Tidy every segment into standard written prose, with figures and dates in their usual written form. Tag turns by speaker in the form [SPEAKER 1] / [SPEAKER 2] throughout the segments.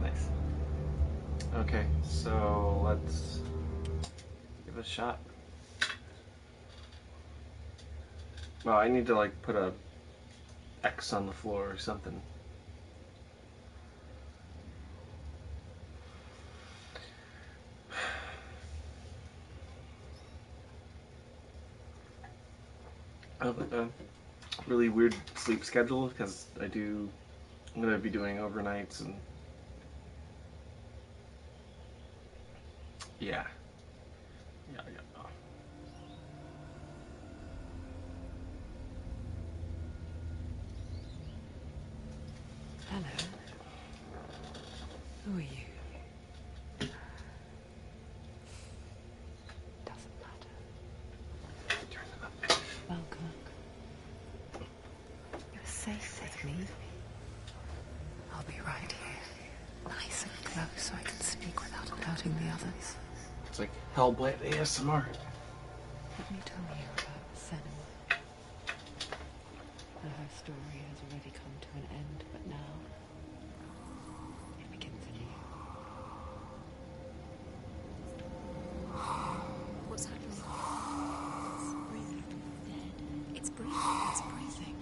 [SPEAKER 1] Nice. Okay, so let's give it a shot. Well, I need to like put a X on the floor or something. I have a really weird sleep schedule because I'm gonna be doing overnights and yeah, yeah, yeah.
[SPEAKER 2] Hello. Who are you? Doesn't matter.
[SPEAKER 1] Turn it up.
[SPEAKER 2] Welcome. You're safe with me. I'll be right here. Nice and close so I can speak without alerting the others.
[SPEAKER 1] It's like Hellblade ASMR.
[SPEAKER 2] Let me tell you about Senua. Her story has already come to an end, but now it begins anew.
[SPEAKER 3] What's happening? It's breathing. Dead. It's breathing. It's breathing.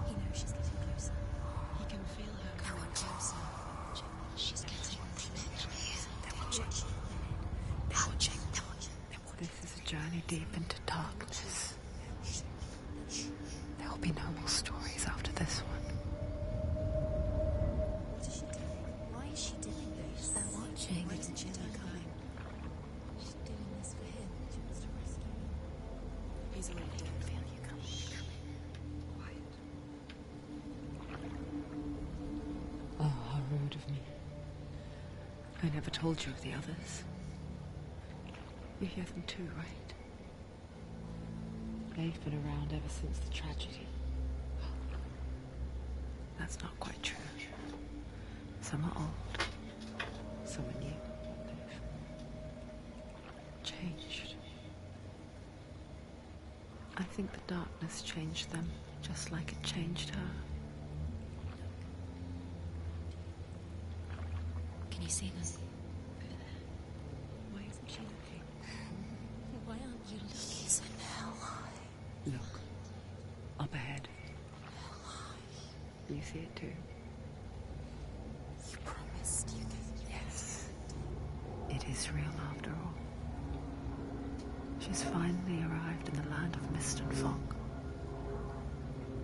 [SPEAKER 3] He knows she's getting closer. He can feel her coming closer. She's getting closer. They're watching. They're watching. They're watching.
[SPEAKER 2] This is a journey deep into darkness. There will be no more stories after this one.
[SPEAKER 3] What is she doing? Why is she doing this? They're watching. Why isn't she coming? She's doing this for him. She wants to rescue him. He's already here. Feel you coming. Quiet.
[SPEAKER 2] Oh, how rude of me. I never told you of the others. You hear them too, right? They've been around ever since the tragedy. That's not quite true. Some are old, some are new. They've changed. I think the darkness changed them, just like it changed her.
[SPEAKER 3] Can you see them? Over there. Why isn't she looking? Why aren't you looking? He's in hell high.
[SPEAKER 2] Look, up ahead.
[SPEAKER 3] Hell high.
[SPEAKER 2] You see it too?
[SPEAKER 3] You promised you could.
[SPEAKER 2] Yes. It is real after all. She's finally arrived in the land of mist and fog.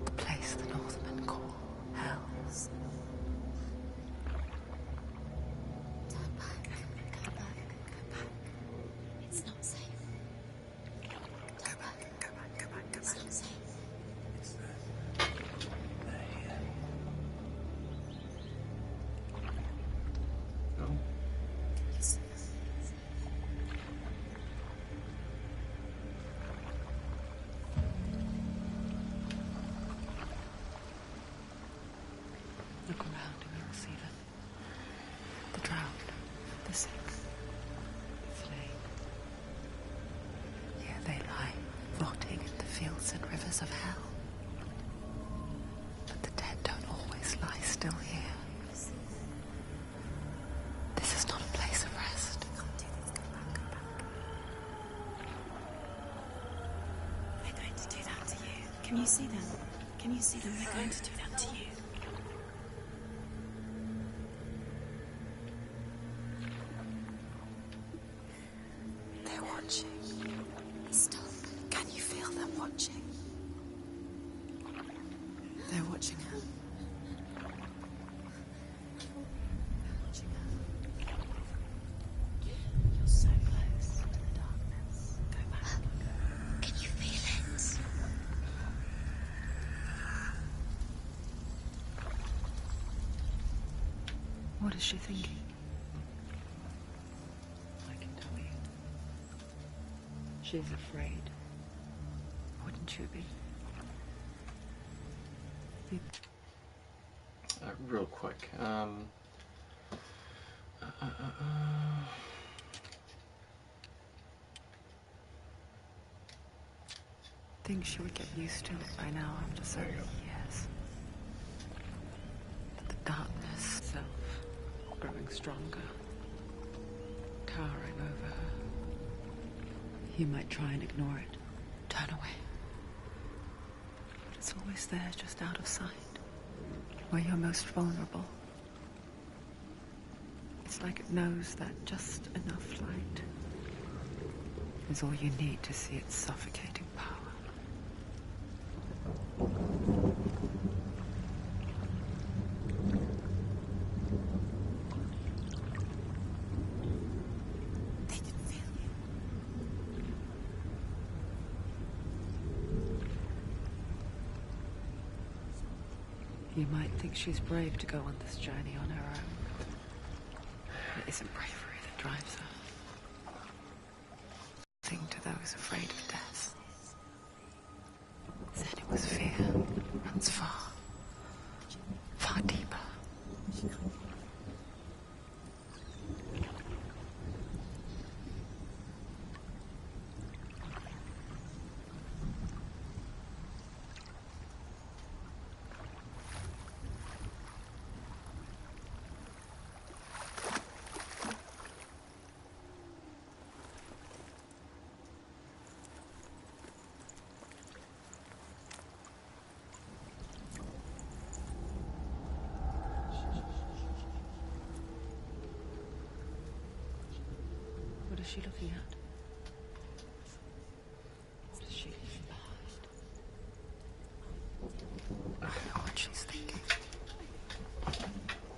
[SPEAKER 2] The place the Northmen call hell.
[SPEAKER 3] Turn back. Go back. Go back. It's not safe. Go back. Go back. Go back. It's not safe.
[SPEAKER 1] No.
[SPEAKER 3] Yes.
[SPEAKER 2] Look around and you'll see them. The drowned, the sick, the slain. Here they lie, rotting in the fields and rivers of hell. But the dead don't always lie still here. This is not a place of rest.
[SPEAKER 3] Can't do this. Go back. Go back. They're going to do that to you. Can you see them? Can you see them? They're going to do that to you. They're watching. Stop. Can you feel them watching? They're watching her. They're watching her. You're so close to the darkness. Go back. Can you feel it?
[SPEAKER 2] What is she thinking? I can tell you. She's afraid. Wouldn't you be?
[SPEAKER 1] Real quick.
[SPEAKER 2] Think she would get used to it by now after so many years. But stronger, towering over her. You might try and ignore it, turn away. But it's always there, just out of sight, where you're most vulnerable. It's like it knows that just enough light is all you need to see its suffocating power. You might think she's brave to go on this journey on her own. It isn't bravery that drives her. Thing to those afraid of death. Then it was fear. Runs far. Far deeper. What is she looking at? What is she leaving behind? I know what she's thinking.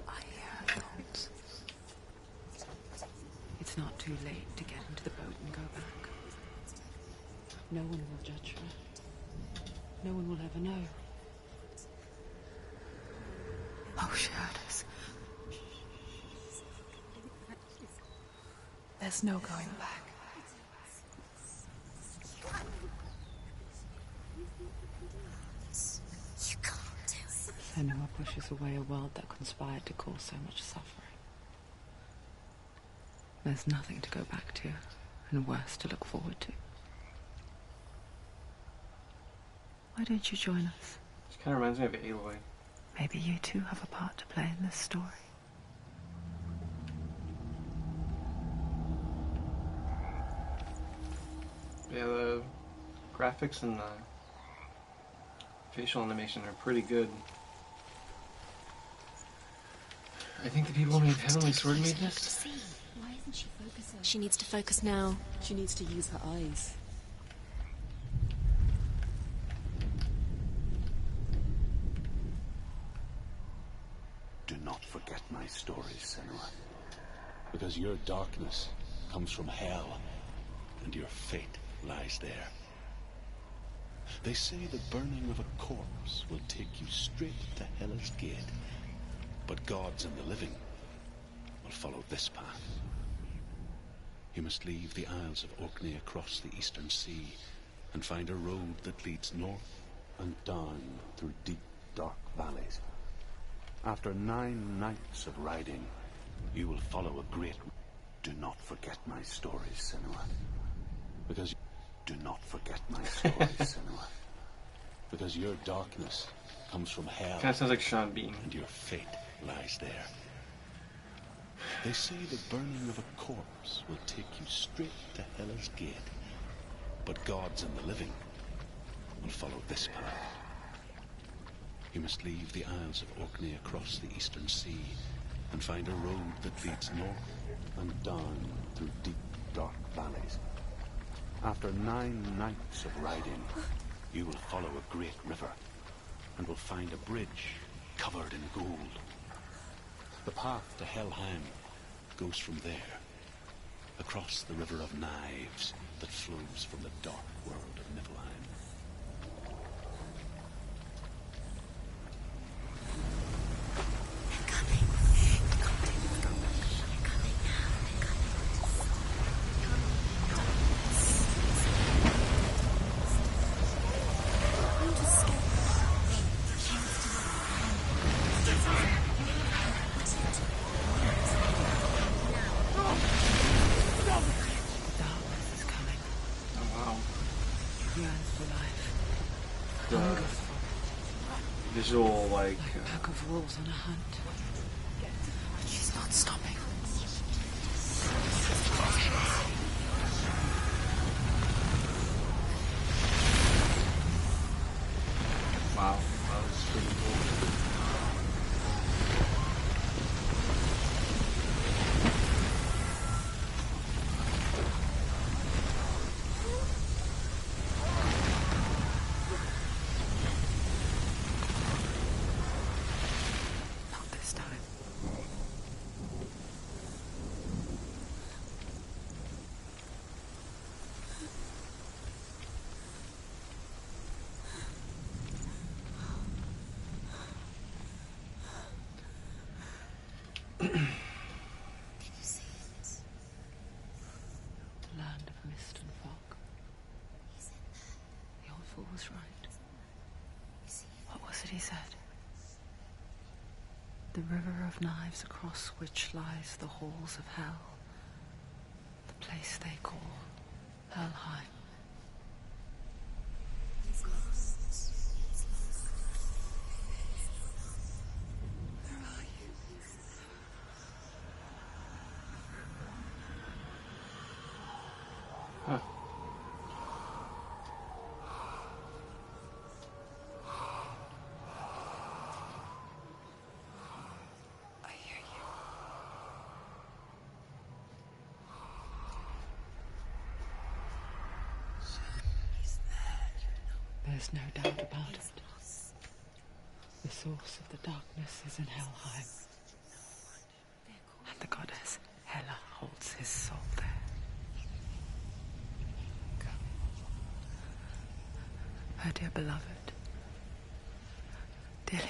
[SPEAKER 2] I hear her thoughts. It's not too late to get into the boat and go back. No one will judge her. No one will ever know. Oh, she heard us. There's no going back.
[SPEAKER 3] You can't do it.
[SPEAKER 2] Senua pushes away a world that conspired to cause so much suffering. There's nothing to go back to, and worse to look forward to. Why don't you join us?
[SPEAKER 1] She kind of reminds me of Aloy.
[SPEAKER 2] Maybe you too have a part to play in this story.
[SPEAKER 1] Yeah, the graphics and the facial animation are pretty good. I think the people who made Heavenly Sword made this.
[SPEAKER 3] Why isn't she focusing? She needs to focus now.
[SPEAKER 4] She needs to use her eyes.
[SPEAKER 5] Do not forget my stories, Senua. Because your darkness comes from hell, and your fate lies there. They say the burning of a corpse will take you straight to Hela's gate, but gods and the living will follow this path. You must leave the Isles of Orkney across the eastern sea and find a road that leads north and down through deep, dark valleys. After 9 nights of riding, you will follow a great... Do not forget my stories, Senua. Because... Do not forget my stories, Senua. Because your darkness comes from hell.
[SPEAKER 1] Kind of sounds like Sean Bean.
[SPEAKER 5] And your fate lies there. They say the burning of a corpse will take you straight to Hela's gate. But gods and the living will follow this path. You must leave the Isles of Orkney across the eastern sea and find a road that leads north and down through deep, dark valleys. After 9 nights of riding, you will follow a great river and will find a bridge covered in gold. The path to Helheim goes from there, across the River of Knives that flows from the dark world of Niflheim.
[SPEAKER 1] Visual, like
[SPEAKER 2] a pack of wolves on a hunt. She's not stopping.
[SPEAKER 1] Wow, that was pretty cool.
[SPEAKER 2] Not this time.
[SPEAKER 3] Can you see it?
[SPEAKER 2] Land of mist and fog.
[SPEAKER 3] He's in there.
[SPEAKER 2] The old fool was right.
[SPEAKER 3] You see it?
[SPEAKER 2] What was it he said? The river of knives across which lies the halls of hell. The place they call Helheim.
[SPEAKER 3] He's lost. He's lost. Where are you?
[SPEAKER 1] Huh.
[SPEAKER 2] I hear you.
[SPEAKER 3] He's there.
[SPEAKER 2] There's no doubt about it. The source of the darkness is in Helheim, and the goddess Hela holds his soul there. Her dear beloved, Dillian.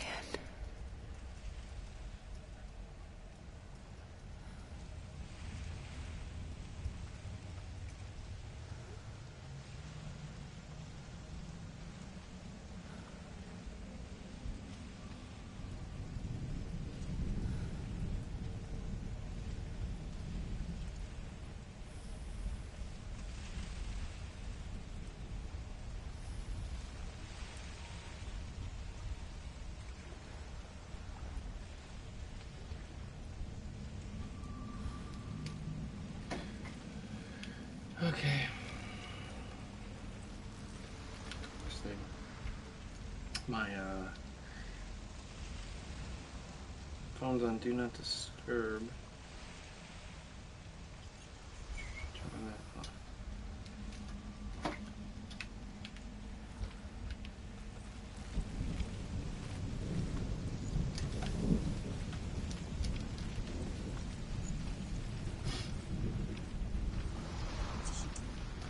[SPEAKER 1] Okay. My phone's on Do Not Disturb. Turn that off.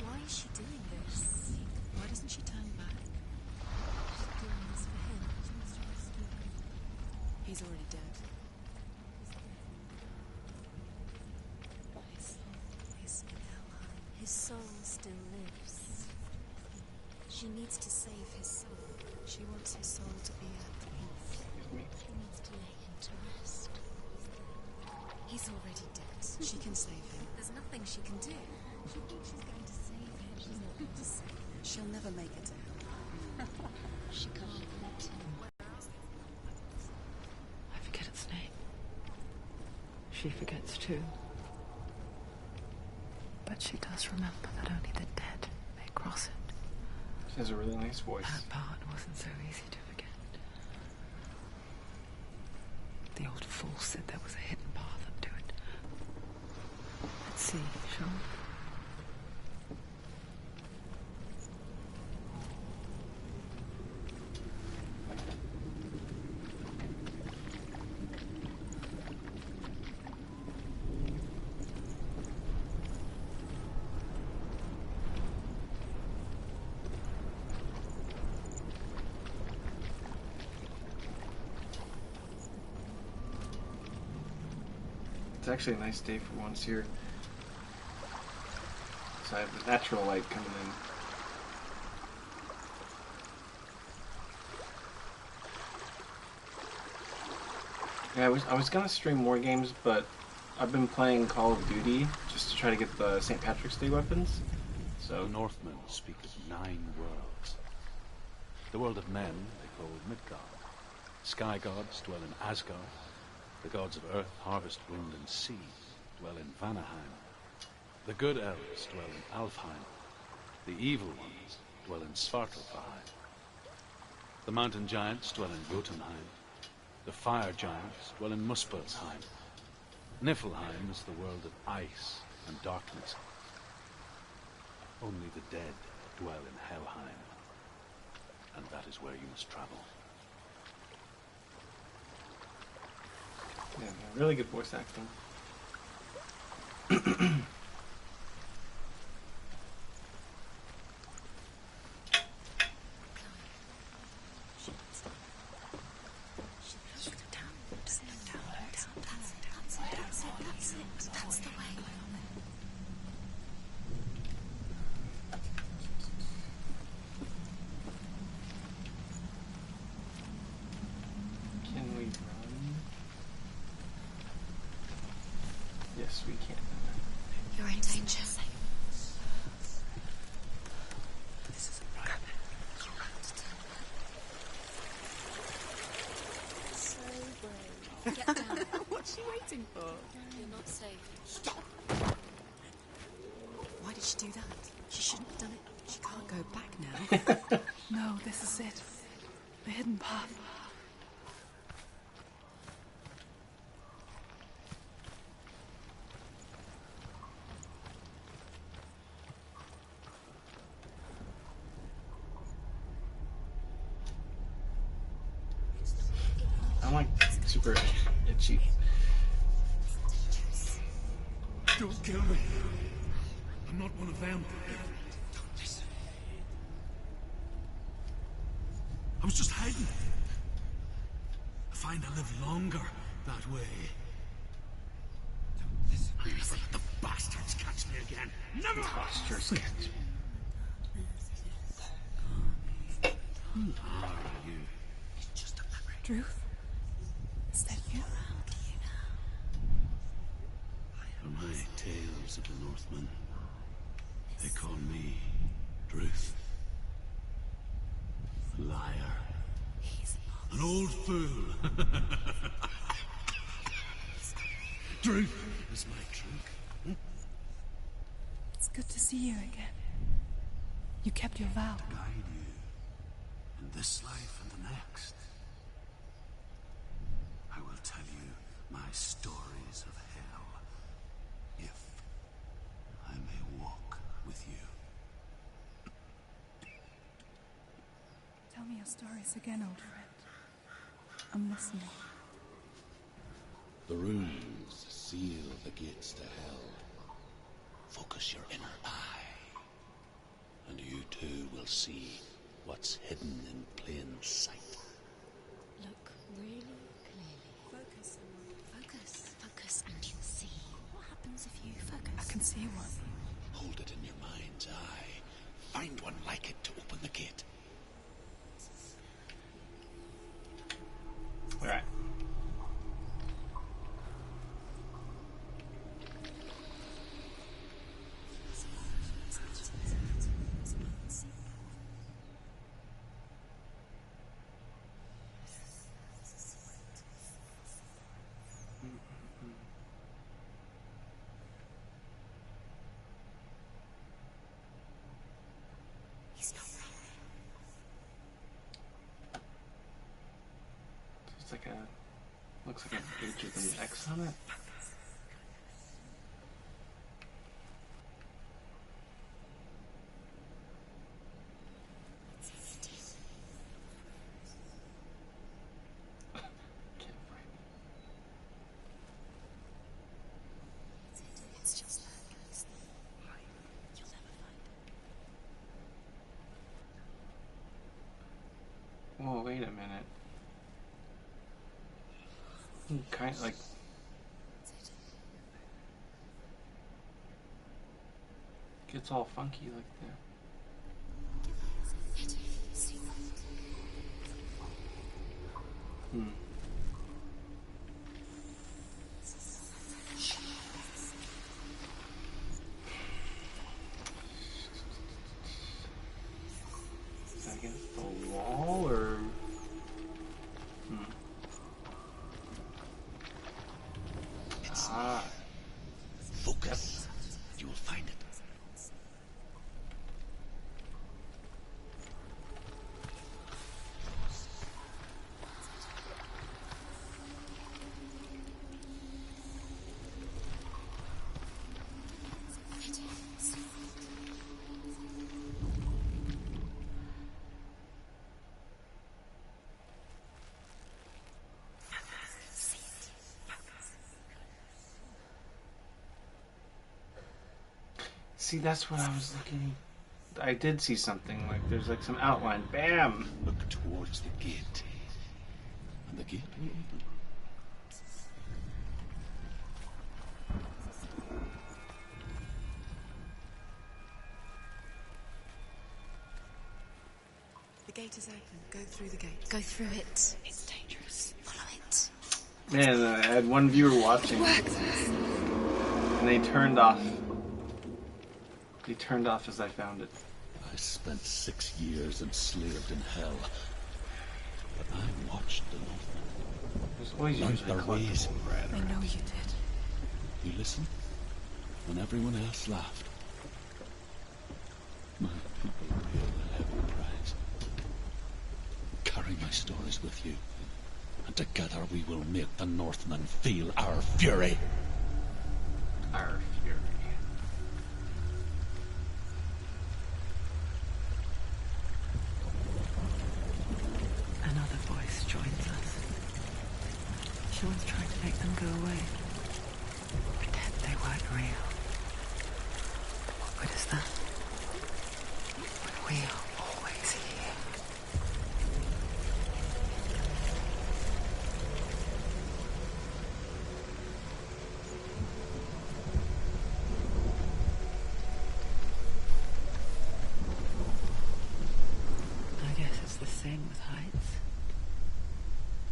[SPEAKER 3] Why is she doing this? Why doesn't she turn back? She's doing this for him. She wants to rescue him. He's already dead. His soul is in Helheim. His soul still lives. She needs to save his soul. She wants his soul to be at peace. She needs to lay him to rest. He's already dead. She can save him. There's nothing she can do. She thinks she's going to save him. She's not going to save him. She'll never make it to him. She can't let him.
[SPEAKER 2] I forget its name. She forgets too. But she does remember that only the dead may cross it.
[SPEAKER 1] She has a really nice voice.
[SPEAKER 2] That part wasn't so easy to forget. The old fool said there was a hidden path up to it. Let's see, shall we?
[SPEAKER 1] It's actually a nice day for once here. So I have the natural light coming in. Yeah, I was gonna stream more games, but I've been playing Call of Duty just to try to get the St. Patrick's Day weapons. So
[SPEAKER 5] The Northmen speak of 9 worlds. The world of men they call Midgard. Sky gods dwell in Asgard. The gods of earth, harvest, wind, and sea dwell in Vanaheim. The good elves dwell in Alfheim. The evil ones dwell in Svartalfheim. The mountain giants dwell in Jotunheim. The fire giants dwell in Muspelheim. Niflheim is the world of ice and darkness. Only the dead dwell in Helheim. And that is where you must travel.
[SPEAKER 1] Yeah, really good voice acting.
[SPEAKER 3] That's the way.
[SPEAKER 1] Can we run? Yes, we can.
[SPEAKER 3] You're in danger.
[SPEAKER 2] This is a trap.
[SPEAKER 3] You have to turn back. So brave. Get down.
[SPEAKER 4] What's she waiting for?
[SPEAKER 3] You're not safe.
[SPEAKER 4] Stop! Why did she do that? She shouldn't have done it. She can't go back now.
[SPEAKER 2] No, this is it. The hidden path.
[SPEAKER 1] I'm like super itchy.
[SPEAKER 5] Don't kill me. I'm not one of them.
[SPEAKER 4] Don't listen.
[SPEAKER 5] I was just hiding. I find I live longer that way.
[SPEAKER 4] Don't listen.
[SPEAKER 5] I'll never let the bastards catch me again. Never!
[SPEAKER 1] Postures catch.
[SPEAKER 5] Who are you?
[SPEAKER 4] It's just a memory.
[SPEAKER 2] Druth? Is that you?
[SPEAKER 5] For my tales of the Northmen, they call me Druth. A liar. An old fool. Druth is my truth.
[SPEAKER 2] It's good to see you again. You kept your vow.
[SPEAKER 5] Guide you in this life and the next. I will tell you my stories of hell, if I may walk with you.
[SPEAKER 2] Tell me your stories again, old friend. I'm listening.
[SPEAKER 5] The runes seal the gates to hell. Focus your inner eye, and you too will see what's hidden in plain sight.
[SPEAKER 3] Look really clearly. Focus. Focus. Focus and you'll see. What happens if you focus?
[SPEAKER 2] I can see one.
[SPEAKER 5] Hold it in your mind's eye. Find one like it to open the gate.
[SPEAKER 1] Alright.
[SPEAKER 3] He's not wrong.
[SPEAKER 1] It's like a, looks like an H with an X on it. Can't find it.
[SPEAKER 3] It's just that. You'll never find it.
[SPEAKER 1] Whoa, wait a minute. Kind of like gets all funky like that. Hmm. Is that against the wall or? Hmm. See, that's what I was looking. I did see something. Like, there's like some outline. Bam!
[SPEAKER 5] Look towards the gate. And the gate will open.
[SPEAKER 4] The gate is open. Go through the gate.
[SPEAKER 3] Go through it. It's dangerous. Follow it.
[SPEAKER 1] Man, I had one viewer watching, and they turned off. They turned off as I found it.
[SPEAKER 5] I spent 6 years enslaved in hell. But I watched the Northmen.
[SPEAKER 1] There's always
[SPEAKER 5] Learned
[SPEAKER 1] usually
[SPEAKER 5] their ways.
[SPEAKER 4] I know you did.
[SPEAKER 5] You listened when everyone else laughed. My people pay a heavy price. Carry my stories with you, and together we will make the Northmen feel our fury.
[SPEAKER 1] Our fury.
[SPEAKER 2] Another voice joins us. She once tried to make them go away. Pretend they weren't real. What good is that? When we are always here. I guess it's the same with heights.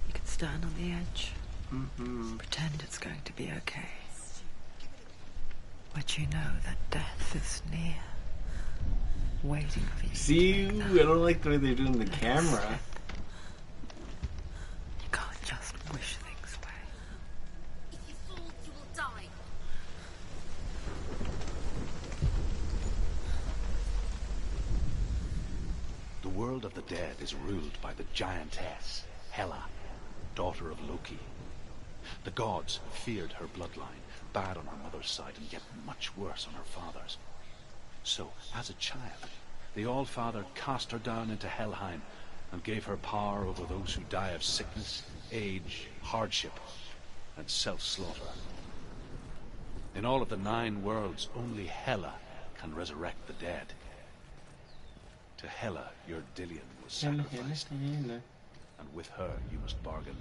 [SPEAKER 2] You can stand on the edge, pretend it's going to be okay. But you know that death is near, waiting for you.
[SPEAKER 1] See,
[SPEAKER 2] to
[SPEAKER 1] I
[SPEAKER 2] take that
[SPEAKER 1] don't like the way they're doing the
[SPEAKER 2] next
[SPEAKER 1] camera.
[SPEAKER 2] step. You can't just wish things away.
[SPEAKER 3] If you fall, you will die.
[SPEAKER 5] The world of the dead is ruled by the giantess, Hela, daughter of Loki. The gods feared her bloodline, bad on her mother's side and yet much worse on her father's. So, as a child, the All-Father cast her down into Helheim and gave her power over those who die of sickness, age, hardship, and self-slaughter. In all of the 9 worlds, only Hela can resurrect the dead. To Hela, your Dillion was sacrificed, and with her you must bargain.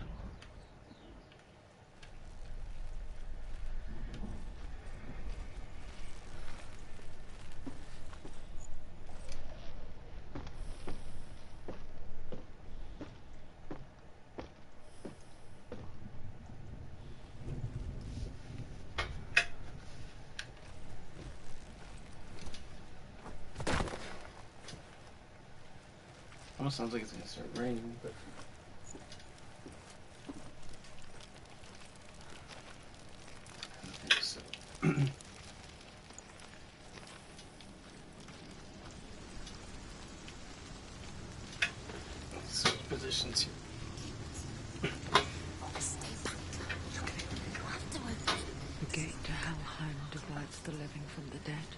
[SPEAKER 1] Almost sounds like it's gonna start raining, but I don't think so. Let's switch positions here.
[SPEAKER 3] Stay back. Look at it. You have to open it.
[SPEAKER 2] The gate to Helheim divides the living from the dead.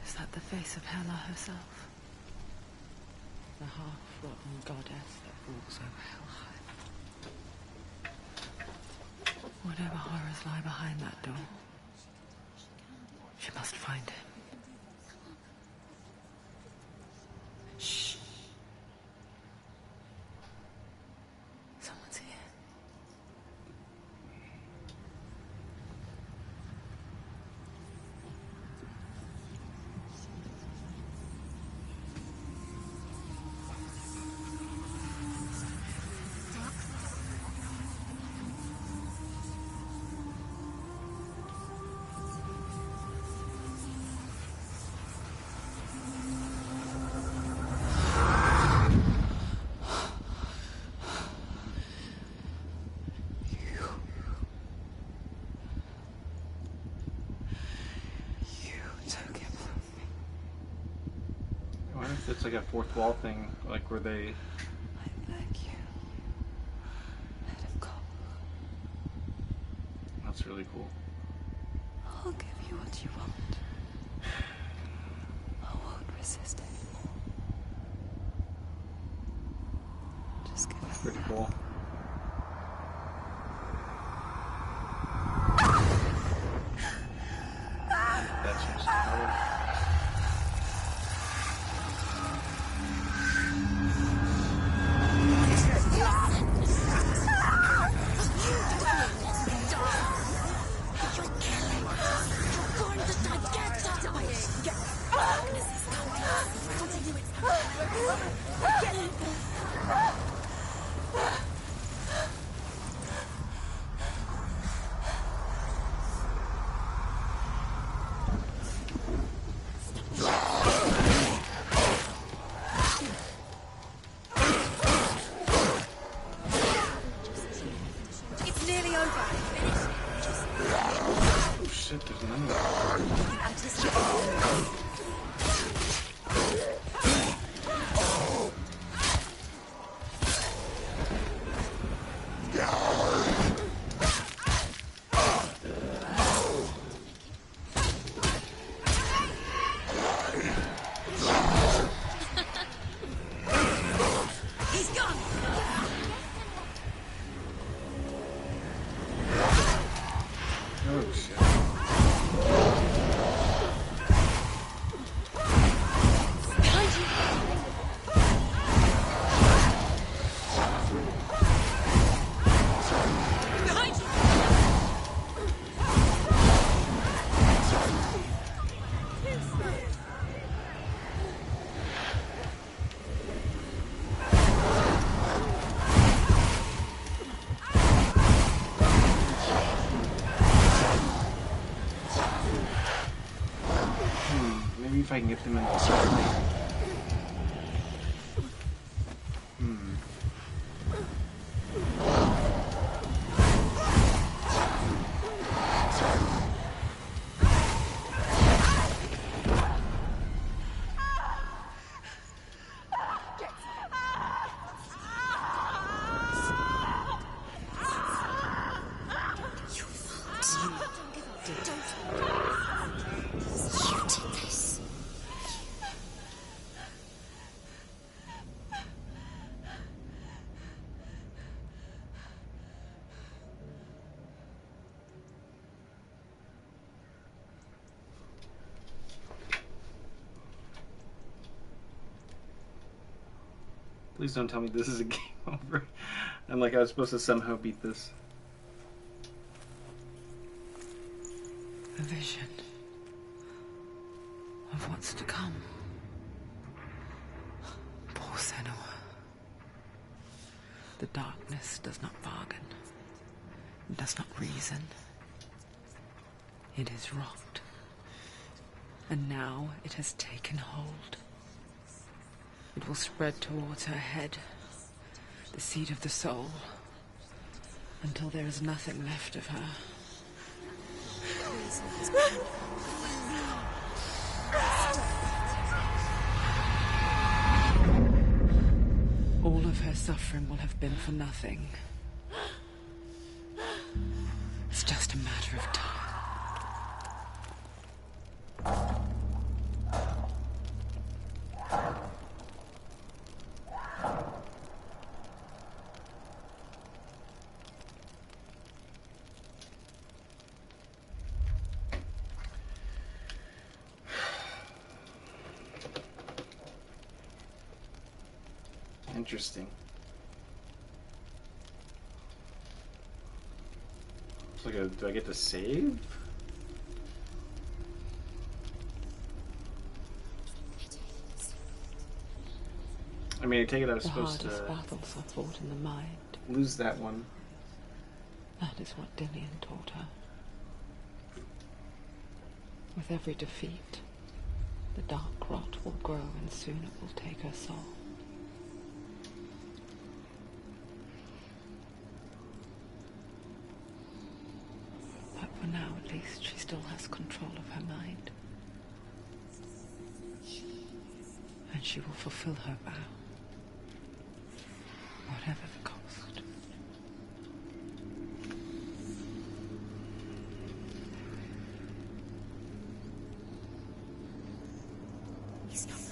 [SPEAKER 2] Is that the face of Hela herself? The half-rotten goddess that walks over Helheim. Whatever horrors lie behind that door, she must find him. Shh. Someone's here.
[SPEAKER 1] I wonder if it's like a fourth wall thing, like where they.
[SPEAKER 2] I thank you. Let him go.
[SPEAKER 1] That's really cool.
[SPEAKER 2] I'll give you what you want. I won't resist anymore. Just give
[SPEAKER 1] That's
[SPEAKER 2] me
[SPEAKER 1] pretty cool. there's an enemy.
[SPEAKER 3] Anticipate. He's gone.
[SPEAKER 1] Oh shit.
[SPEAKER 3] Behind you. Behind you.
[SPEAKER 1] Maybe if I can get them in the circle. Please don't tell me this is a game over. And like I was supposed to somehow beat this.
[SPEAKER 2] A vision of what's to come. Poor Senua. The darkness does not bargain, does not reason. It is wrought, and now it has taken hold. It will spread towards her head, the seat of the soul, until there is nothing left of her. All of her suffering will have been for nothing. It's just a matter of time.
[SPEAKER 1] Interesting. It's like do I get to save? I mean, I take it I was
[SPEAKER 2] The
[SPEAKER 1] supposed
[SPEAKER 2] hardest
[SPEAKER 1] to
[SPEAKER 2] battles are fought in the mind.
[SPEAKER 1] lose that one.
[SPEAKER 2] That is what Dillian taught her. With every defeat, the dark rot will grow and soon it will take her soul. But for now, at least, she still has control of her mind. And she will fulfill her vow, whatever the cost.
[SPEAKER 3] He's not right.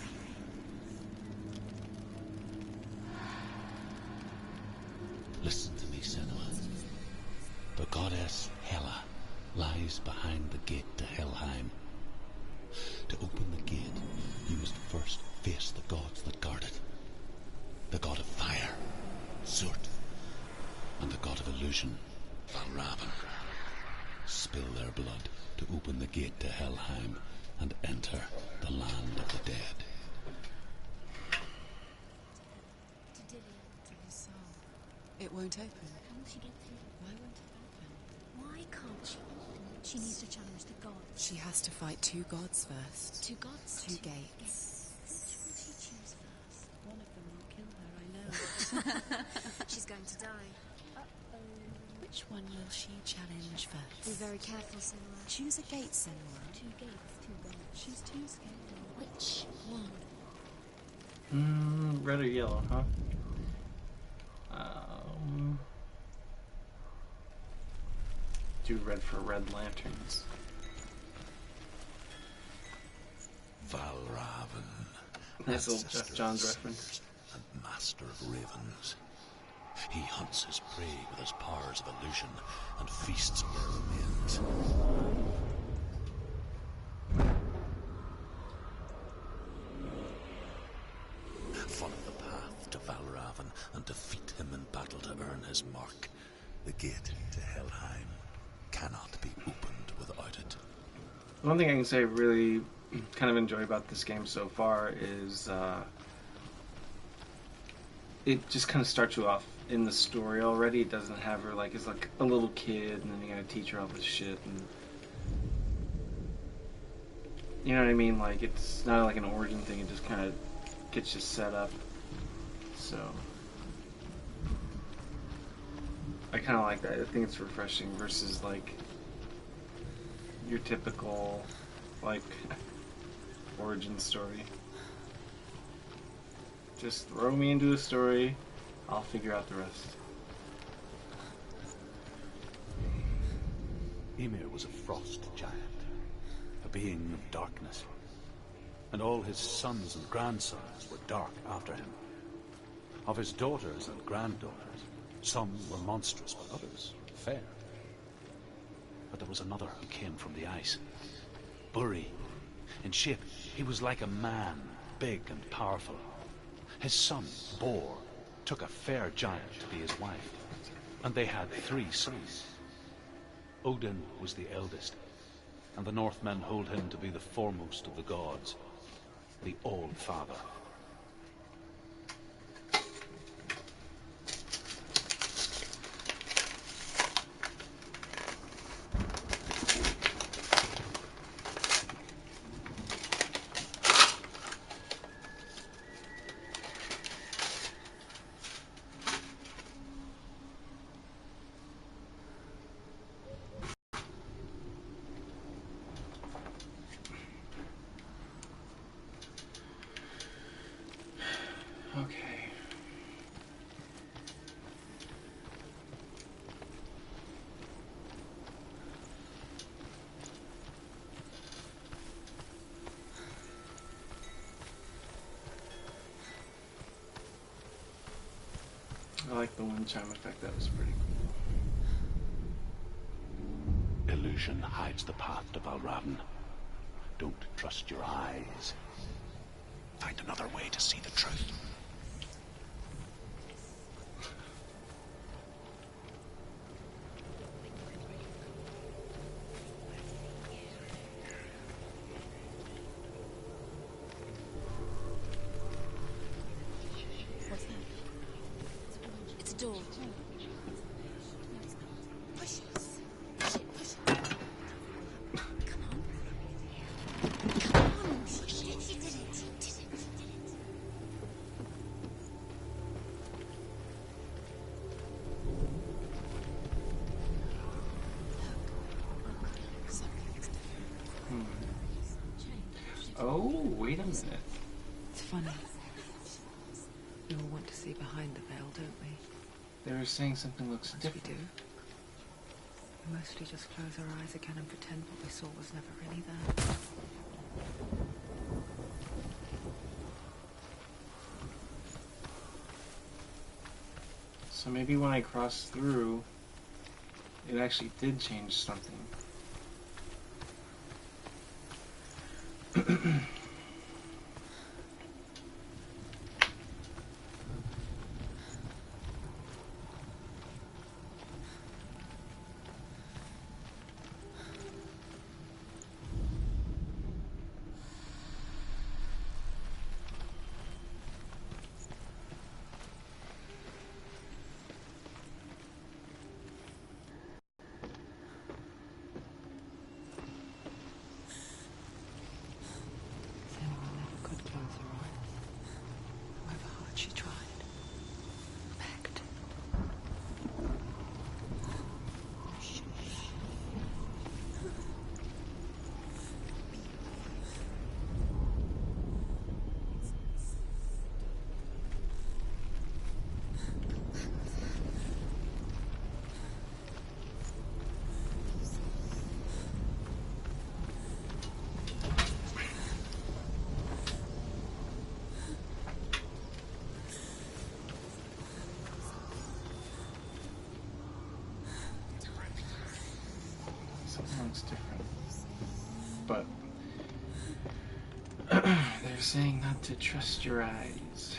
[SPEAKER 5] Listen to me, Senua. The goddess Hela lies behind the gate to Helheim. To open the gate, you must first face the gods that guard it. The god of fire, Surt, and the god of illusion, Valravan. Spill their blood to open the gate to Helheim and enter the land of the dead.
[SPEAKER 3] To Dillian.
[SPEAKER 4] To his soul. It won't open.
[SPEAKER 3] How will she get through?
[SPEAKER 4] Why won't it open?
[SPEAKER 3] Why can't she? She needs to challenge the gods.
[SPEAKER 4] She has to fight two gods first.
[SPEAKER 3] Two gods?
[SPEAKER 4] Two gates.
[SPEAKER 3] Which will she choose first?
[SPEAKER 4] One of them will kill her, I know.
[SPEAKER 3] She's going to die.
[SPEAKER 4] Which one will she challenge first?
[SPEAKER 3] Be very careful, Senua.
[SPEAKER 4] Choose a gate, Senua.
[SPEAKER 3] 2 gates, 2 goals.
[SPEAKER 4] She's too scared.
[SPEAKER 3] Which one?
[SPEAKER 1] Red or yellow, huh? Do red for red lanterns.
[SPEAKER 5] Valravan,
[SPEAKER 1] Nice little
[SPEAKER 5] ancestor
[SPEAKER 1] Jeff Johns
[SPEAKER 5] of
[SPEAKER 1] reference.
[SPEAKER 5] sinners and master of ravens. He hunts his prey with his powers of illusion and feasts where remains. Follow the path to Valravan and defeat him in battle to earn his mark. The gate to Helheim cannot be opened without it.
[SPEAKER 1] One thing I can say I really kind of enjoy about this game so far is it just kind of starts you off in the story already. It doesn't have her like as like a little kid, and then you gotta teach her all this shit, and you know what I mean. Like it's not like an origin thing. It just kind of gets you set up. So I kind of like that. I think it's refreshing versus like your typical like origin story. Just throw me into a story, I'll figure out the rest.
[SPEAKER 5] Ymir was a frost giant, a being of darkness, and all his sons and grandsons were dark after him. Of his daughters and granddaughters, some were monstrous, but others fair. But there was another who came from the ice. Buri. In shape, he was like a man, big and powerful. His son, Bor, took a fair giant to be his wife, and they had 3 sons. Odin was the eldest, and the Northmen hold him to be the foremost of the gods, the All-Father.
[SPEAKER 1] Okay. I like the wind chime effect. That was pretty cool.
[SPEAKER 5] Illusion hides the path to Valravan. Don't trust your eyes. Find another way to see the truth.
[SPEAKER 4] What's that?
[SPEAKER 3] It's a door.
[SPEAKER 4] Push it. Push it, push it. Come on. Come on. Push it. You did it. You did it. You did it. Look. Something's different.
[SPEAKER 1] Oh, wait a minute.
[SPEAKER 2] It's funny. We all want to see behind the veil, don't we?
[SPEAKER 1] They were saying something looks
[SPEAKER 2] Once we
[SPEAKER 1] different.
[SPEAKER 2] do, we mostly just close our eyes again and pretend what we saw was never really there.
[SPEAKER 1] So maybe when I crossed through, it actually did change something. looks different. But they're saying not to trust your eyes.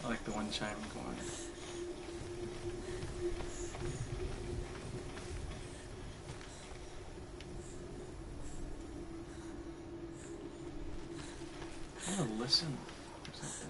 [SPEAKER 1] I like the one chime going. I want to listen or something.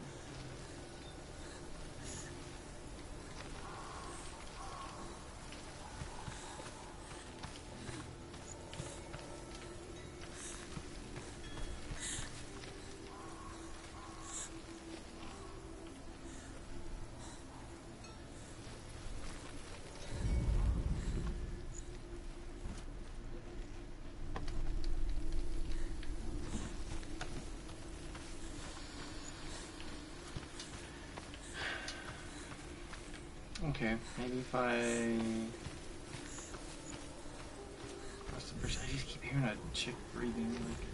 [SPEAKER 1] Okay, maybe if I cross the bridge, I just keep hearing a chick breathing. Like,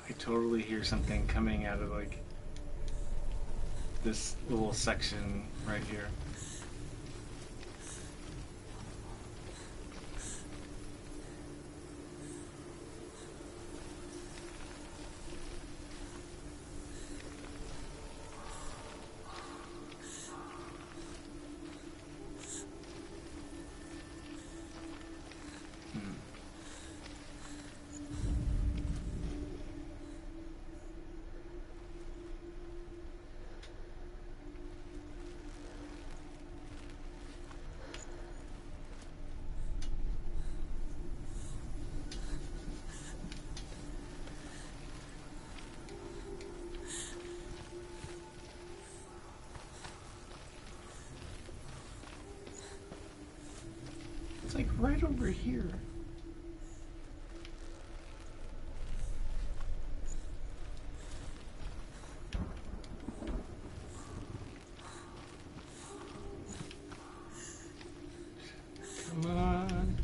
[SPEAKER 1] I totally hear something coming out of like this little section right here. It's like right over here. Come on.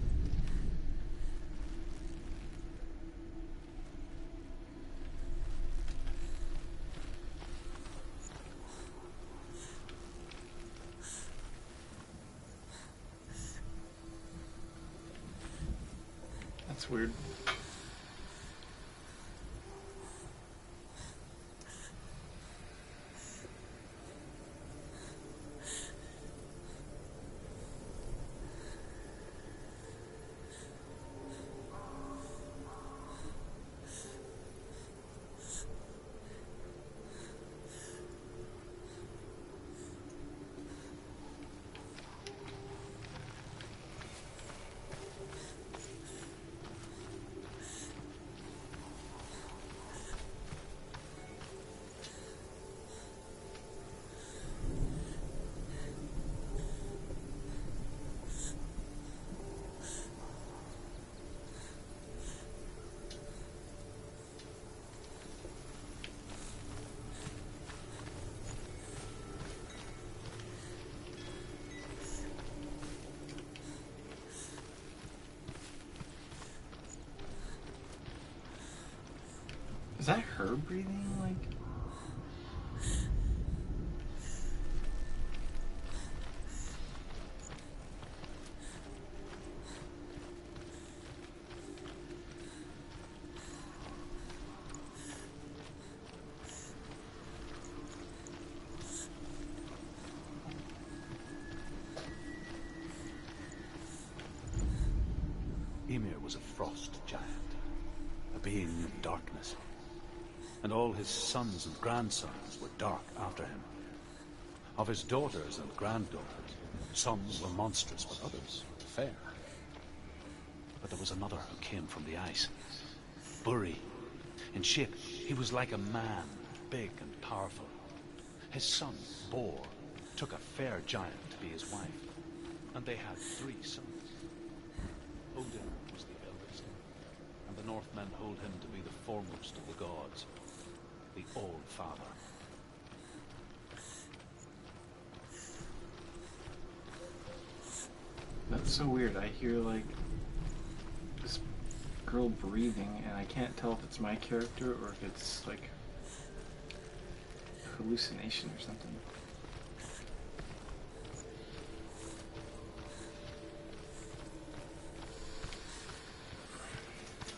[SPEAKER 1] That's weird. Is that her breathing? Like.
[SPEAKER 5] Ymir was a frost giant, a being in darkness, and all his sons and grandsons were dark after him. Of his daughters and granddaughters, some were monstrous, but others fair. But there was another who came from the ice, Buri. In shape, he was like a man, big and powerful. His son, Bor, took a fair giant to be his wife, and they had 3 sons. Odin was the eldest, and the Northmen hold him to be the foremost of the gods, the All-Father.
[SPEAKER 1] That's so weird. I hear like this girl breathing, and I can't tell if it's my character or if it's like a hallucination or something.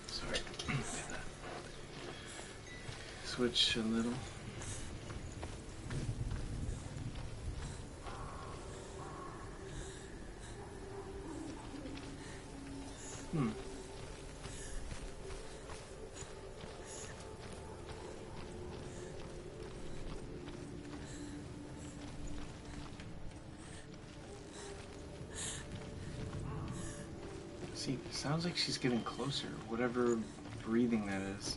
[SPEAKER 1] Sorry. Switch a little. See, it sounds like she's getting closer, whatever breathing that is.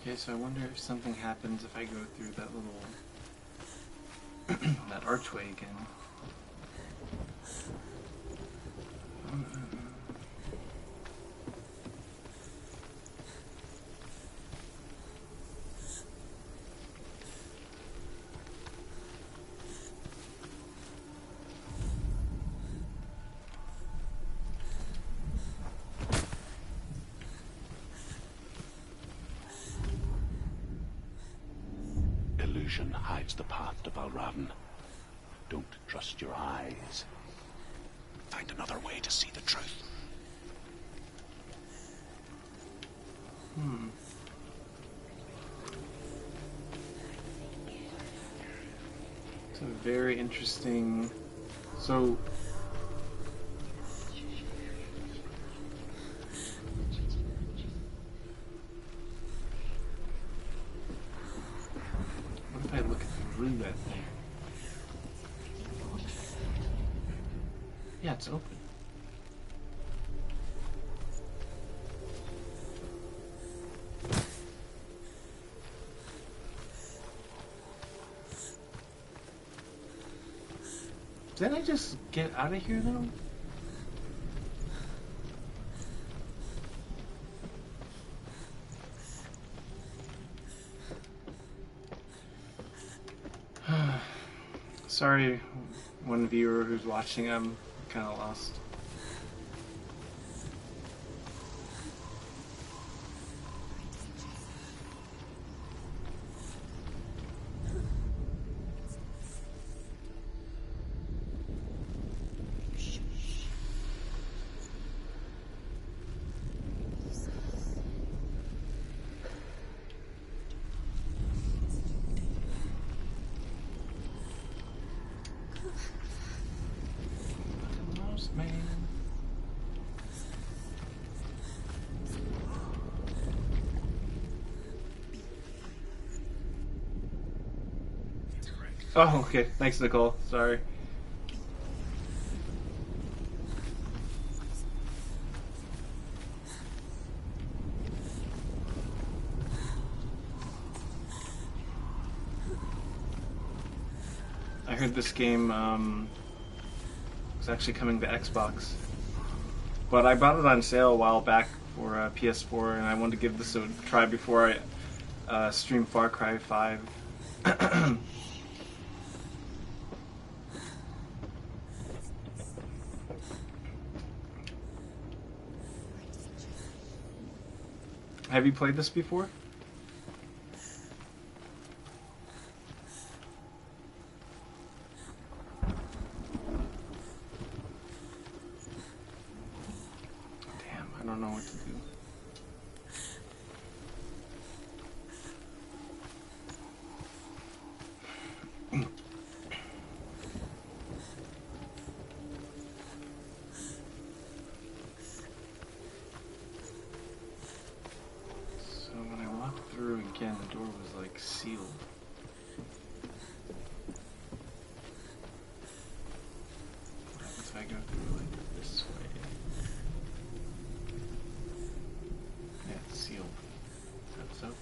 [SPEAKER 1] Okay, so I wonder if something happens if I go through that little that archway again.
[SPEAKER 5] vision hides the path to Valravn. Don't trust your eyes. Find another way to see the truth.
[SPEAKER 1] It's a very interesting. So. What if I look through that thing? Yeah, it's open. Did I just get out of here though? Sorry, one viewer who's watching, I'm kind of lost. Man. Oh, okay. Thanks, Nicole. Sorry. I heard this game was actually coming to Xbox, but I bought it on sale a while back for PS4, and I wanted to give this a try before I stream Far Cry 5. Have you played this before? Damn, I don't know what to do. Again, the door was like sealed. What happens if I go through like this way? Yeah, it's sealed. That's open.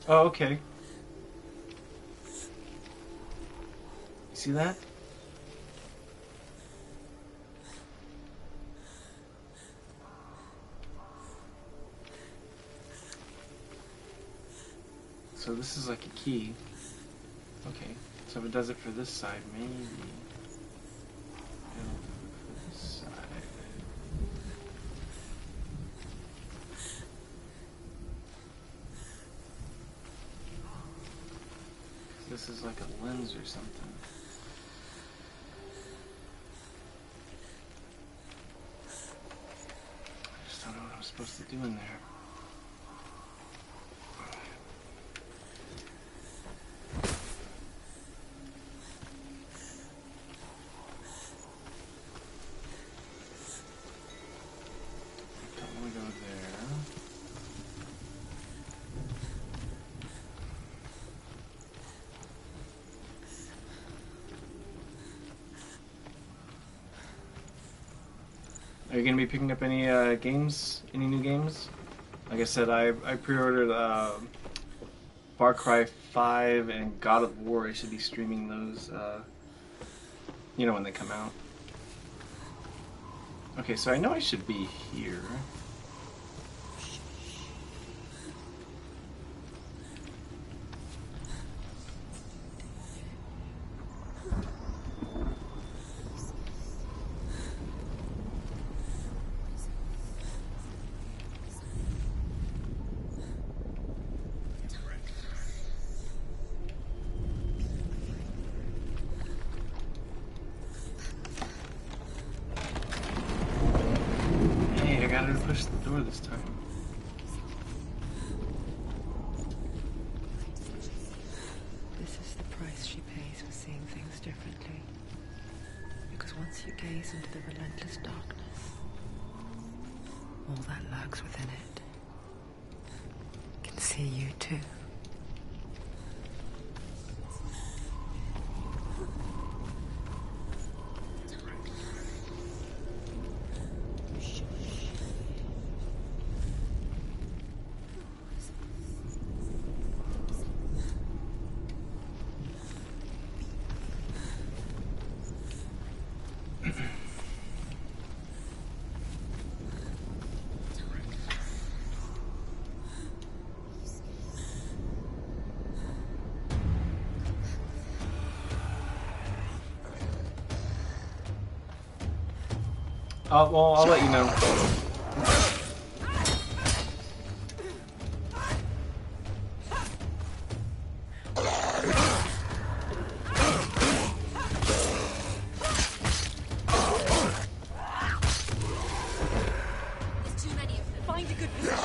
[SPEAKER 1] Oh, okay. See that? So this is like a key. Okay, so if it does it for this side, maybe it'll do it for this side. This is like a lens or something. I just don't know what I'm supposed to do in there. Are you going to be picking up any games? Any new games? Like I said, I pre-ordered Far Cry 5 and God of War. I should be streaming those, you know, when they come out. Okay, so I know I should be here. this time.
[SPEAKER 2] This is the price she pays for seeing things differently. Because once you gaze into the relentless darkness, all that lurks within it can see you too.
[SPEAKER 1] Well, I'll let you know.
[SPEAKER 3] There's too many of them. Find a good position.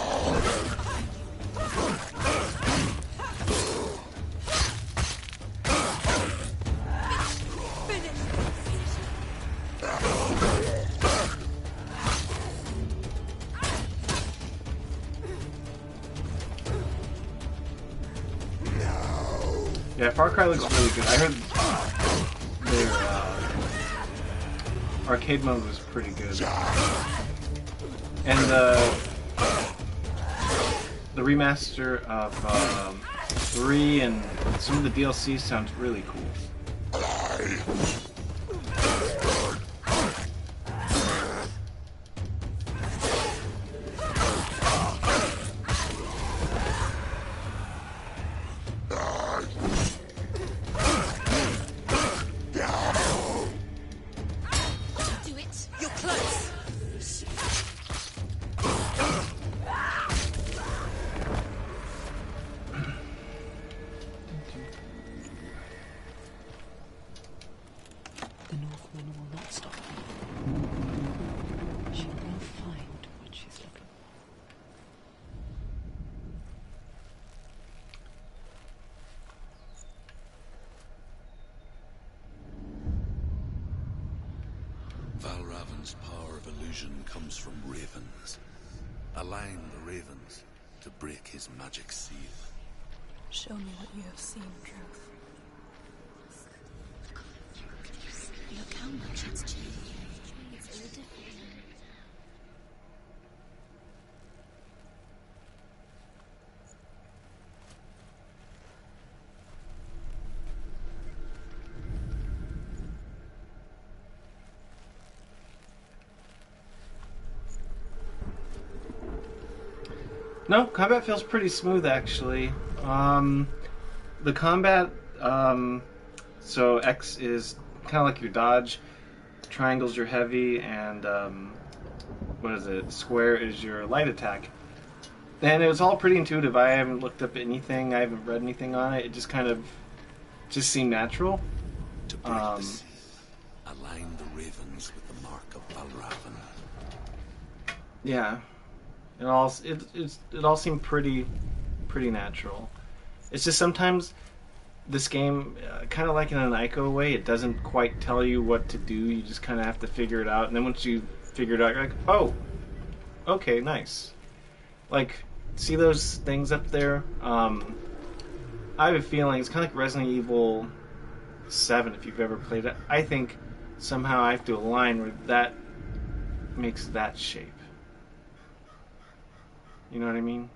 [SPEAKER 1] Yeah, Far Cry looks really good. I heard their arcade mode was pretty good. And the remaster of 3 and some of the DLC sounds really cool.
[SPEAKER 3] Do it. You're close.
[SPEAKER 2] The Northman will not stop her. She will find what she's looking for.
[SPEAKER 5] Valravan's power of illusion comes from ravens. Align the ravens to break his magic seal.
[SPEAKER 3] Show me what you have seen, Truth. Look how much it's changed. It's all different now.
[SPEAKER 1] No, combat feels pretty smooth actually. The combat, so X is kind of like your dodge, triangle's your heavy, and what is it? Square is your light attack. And it was all pretty intuitive. I haven't looked up anything. I haven't read anything on it. It just kind of just seemed natural.
[SPEAKER 5] To break the seal, align the ravens with the mark of Valravan.
[SPEAKER 1] Yeah, it all seemed pretty natural. It's just sometimes this game, kind of like in an Ico way, it doesn't quite tell you what to do. You just kind of have to figure it out, and then once you figure it out, you're like, oh, okay, nice. Like, see those things up there? I have a feeling it's kind of like Resident Evil 7, if you've ever played it. I think somehow I have to align where that makes that shape. You know what I mean?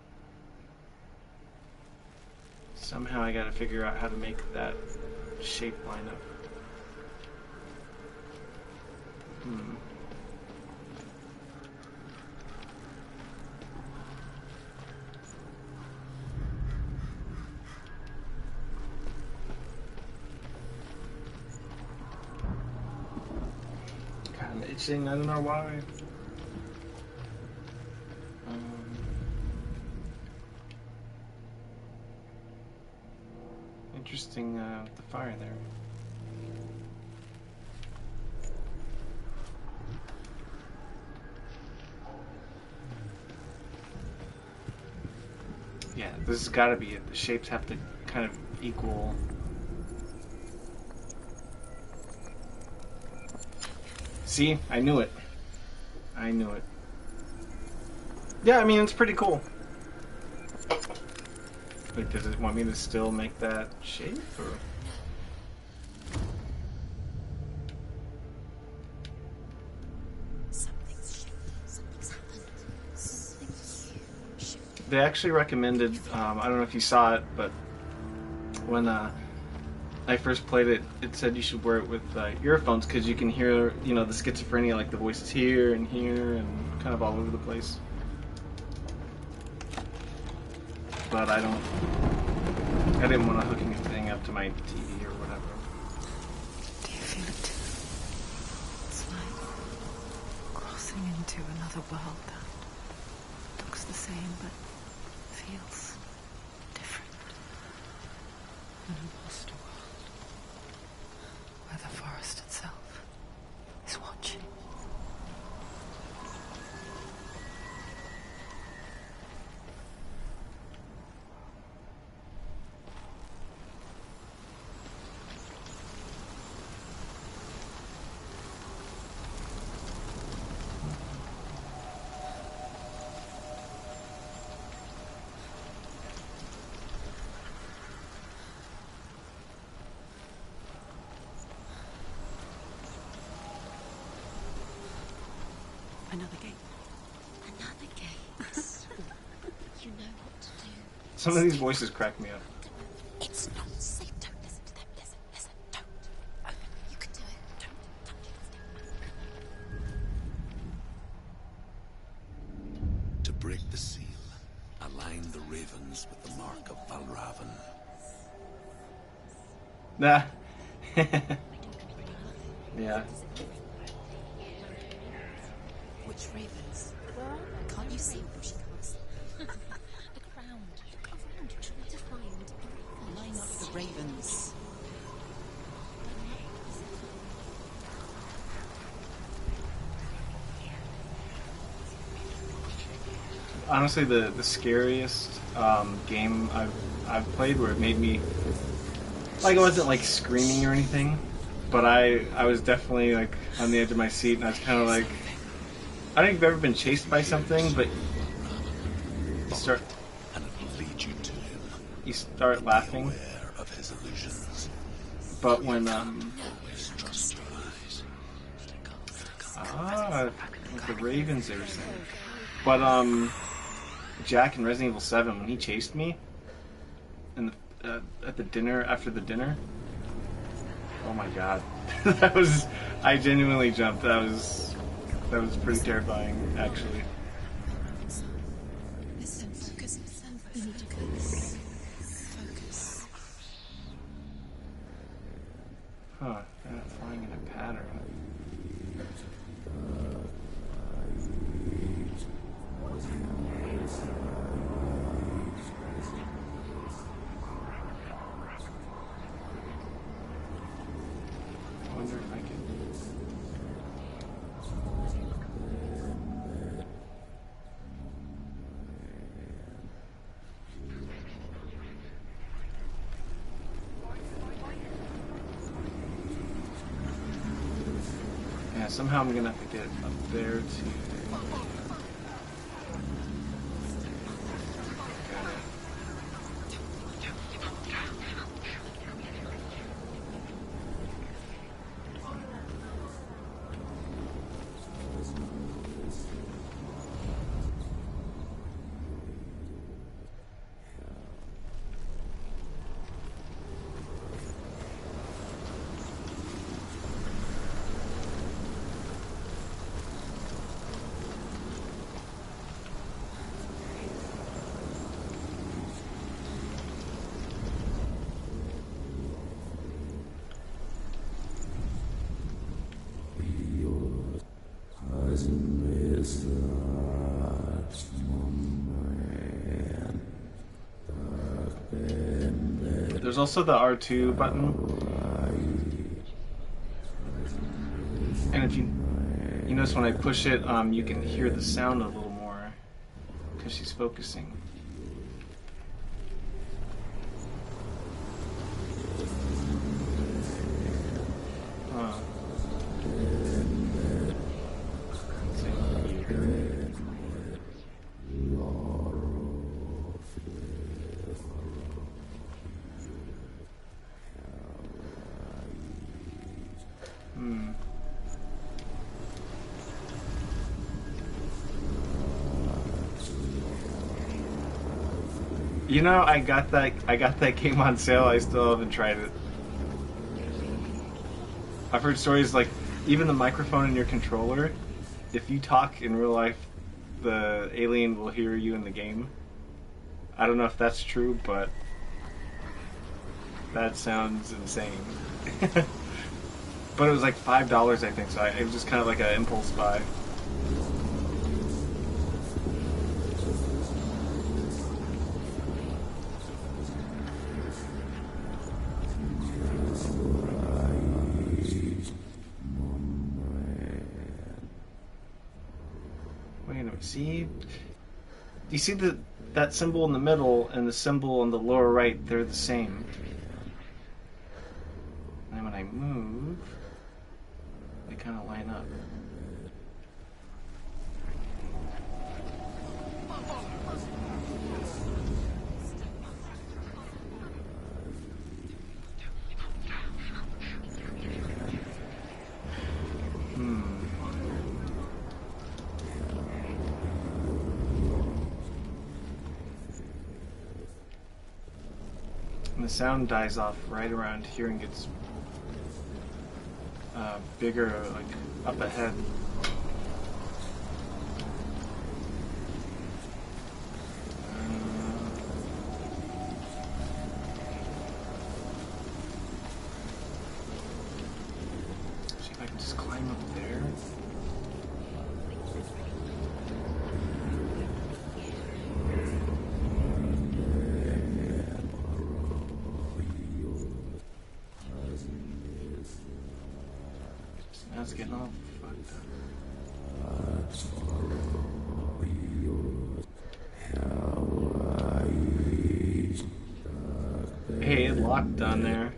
[SPEAKER 1] Somehow I gotta figure out how to make that shape line up. Kinda itching, I don't know why. Interesting, the fire there. Yeah, this has got to be it. The shapes have to kind of equal. See, I knew it. I knew it. Yeah, I mean, it's pretty cool. Like, does it want me to still make that shape, or?
[SPEAKER 3] Something's shifted. Something's happened. Something's shifted.
[SPEAKER 1] They actually recommended, I don't know if you saw it, but when I first played it, it said you should wear it with earphones because you can hear, you know, the schizophrenia, like the voices here and kind of all over the place. But I didn't want to hook anything up to my TV or whatever.
[SPEAKER 2] Do you feel it too? It's like crossing into another world that looks the same but feels different. An imposter world where the forest itself is watching.
[SPEAKER 3] Another gate. Another gate. You know what to do.
[SPEAKER 1] Some of these voices crack me up.
[SPEAKER 3] It's not safe. Don't listen to them. Listen. Don't. Open. You can do it. Don't touch it.
[SPEAKER 5] To break the seal, align the ravens with the mark of Valravan.
[SPEAKER 1] Nah. Yeah.
[SPEAKER 3] Which ravens? Can't you see them? She can't. Look around. Look around. Try to find. Line up the ravens.
[SPEAKER 1] Honestly, the scariest game I've played where it made me, like, it wasn't like screaming or anything, but I was definitely like on the edge of my seat, and I was kind of like, I don't think I've ever been chased by something, but you start,
[SPEAKER 5] And it will lead you to him.
[SPEAKER 1] you start laughing.
[SPEAKER 5] Aware of his illusions.
[SPEAKER 1] But when
[SPEAKER 5] Always trust your eyes.
[SPEAKER 1] with the ravens they were saying. But Jack in Resident Evil 7, when he chased me in the at the dinner, after the dinner, oh my god, I genuinely jumped. That was pretty terrifying, actually.
[SPEAKER 3] Listen, focus. You need to focus. Focus.
[SPEAKER 1] Huh, they're not flying in a pattern. I wonder if I can. Yeah, somehow I'm gonna have to get up there to. There's also the R2 button, and if you notice when I push it, you can hear the sound a little more because she's focusing. Huh. Let's see. Hmm. You know, I got that game on sale. I still haven't tried it. I've heard stories like even the microphone in your controller, if you talk in real life, the alien will hear you in the game. I don't know if that's true, but that sounds insane. But it was like $5, I think, so it was just kind of like an impulse buy. Wait a minute, see? You see that symbol in the middle and the symbol on the lower right, they're the same. And then when I move, they kind of line up. And the sound dies off right around here and gets bigger, like up ahead. See if I can just climb up there. Now it's getting all fucked up. Hey, it locked down there.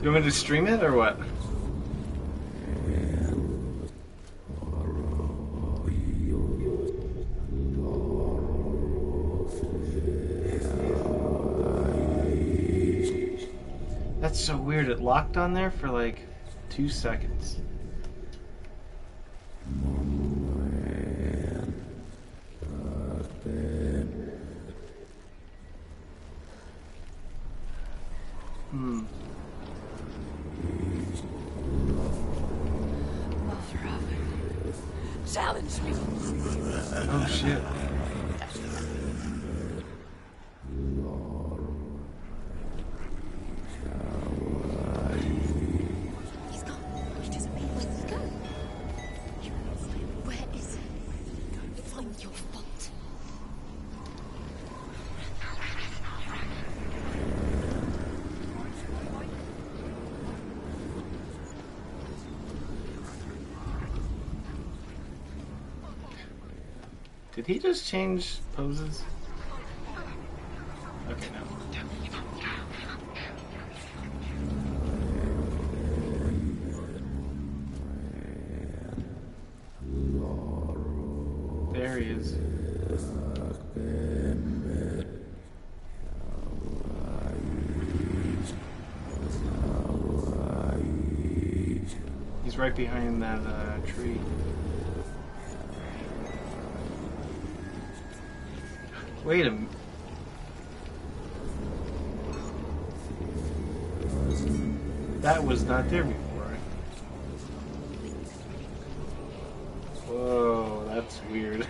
[SPEAKER 1] You want me to stream it or what? That's so weird. It locked on there for like 2 seconds.
[SPEAKER 2] Challenge me.
[SPEAKER 1] Oh shit.
[SPEAKER 3] He's gone. He disappeared. Where'd he go? Where is he? It's all your fault.
[SPEAKER 1] Did he just change poses? Okay, no. There he is. He's right behind that tree. Wait a minute. That was not there before. Whoa, that's weird.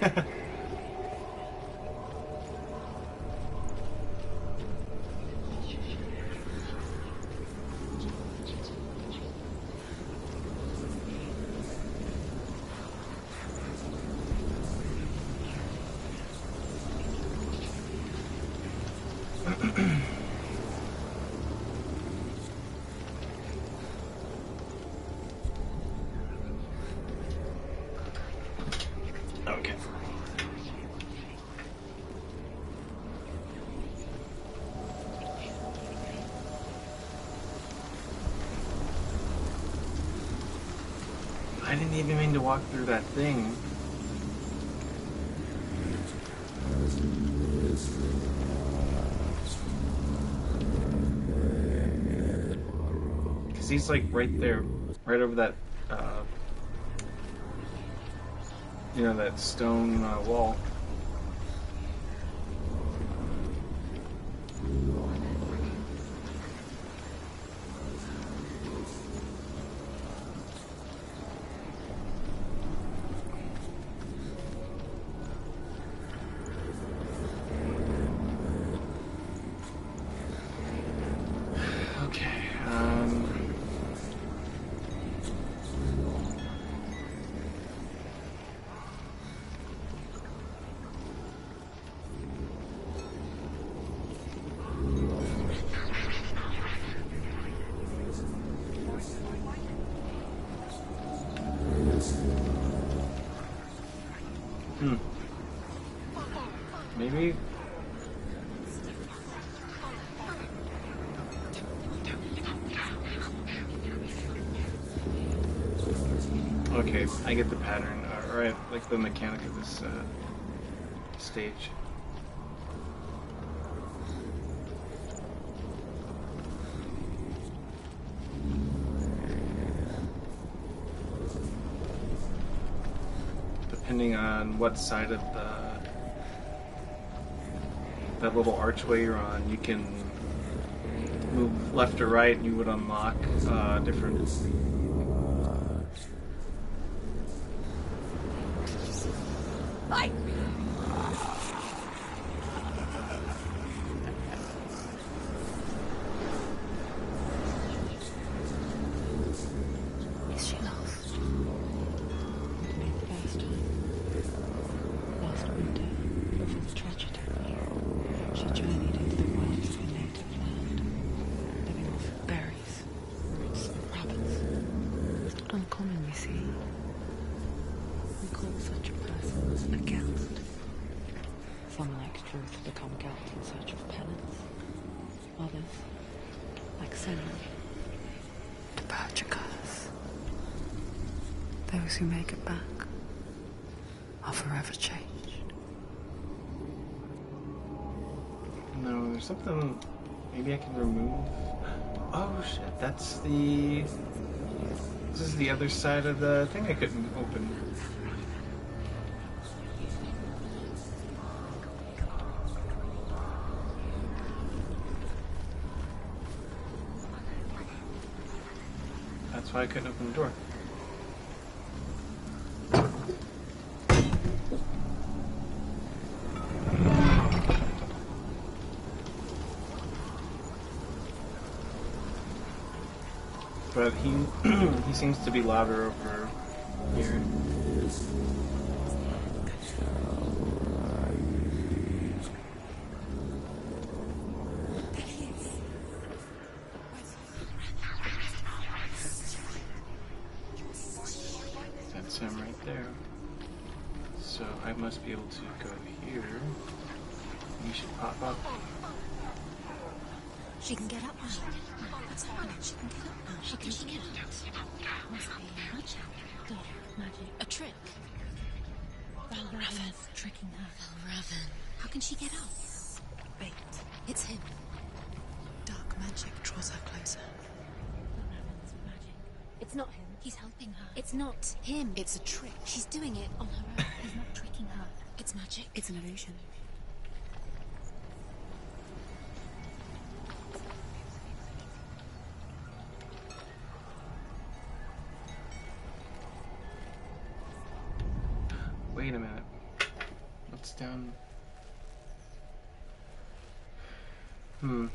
[SPEAKER 1] didn't even mean to walk through that thing. Because he's like right there, right over that, you know, that stone wall. Okay, maybe. Okay, I get the pattern, or I like the mechanic of this stage. Depending on what side of that little archway you're on, you can move left or right, and you would unlock different.
[SPEAKER 2] Is she lost? Maybe the first time. Last winter, before the tragedy, she journeyed into the wilds of her native land, living off berries, roots, and rabbits. It's not uncommon, you see. We call such a person a Gelt. Some, like Truth, become Gelt in search of penance. Others, like Senna, to purge a curse. Those who make it back are forever changed.
[SPEAKER 1] No, there's something. Maybe I can remove. Oh shit! That's the. This is the other side of the thing I couldn't open. That's why I couldn't open the door. But he seems to be louder over here. That's him right there. So I must be able to go here. He should pop up.
[SPEAKER 3] She can get up now. What's happening? She can get up now. How can she get up? Must be magic. Magic. A trick. Valravan's tricking her. Valravan. How can she get up? Wait. It's him. Dark magic draws her closer. Valravan's magic. It's not him. He's helping her. It's not him. It's a trick. She's doing it on her own. He's not tricking her. It's magic. It's an illusion.
[SPEAKER 1] Wait a minute. What's down? I'm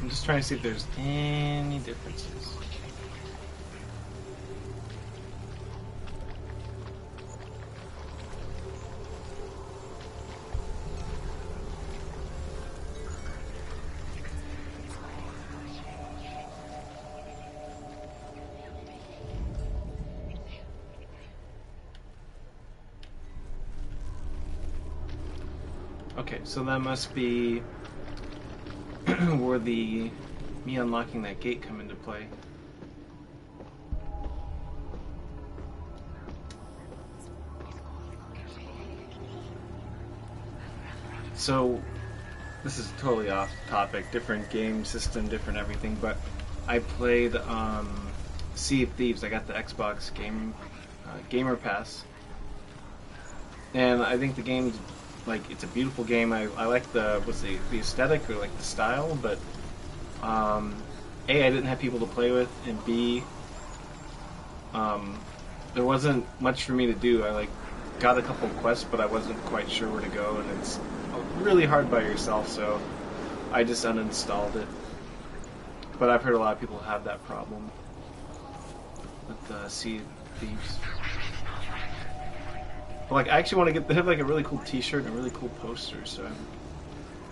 [SPEAKER 1] just trying to see if there's any differences. Okay, so that must be where me unlocking that gate come into play. So, this is totally off topic, different game system, different everything, but I played Sea of Thieves. I got the Xbox Gamer Pass, and I think the game's like, it's a beautiful game. I like the aesthetic, or like the style, but A, I didn't have people to play with, and B, there wasn't much for me to do. I got a couple quests, but I wasn't quite sure where to go, and it's really hard by yourself, so I just uninstalled it. But I've heard a lot of people have that problem with Sea of Thieves. But I actually want to get. They have a really cool T-shirt and a really cool poster, so I'm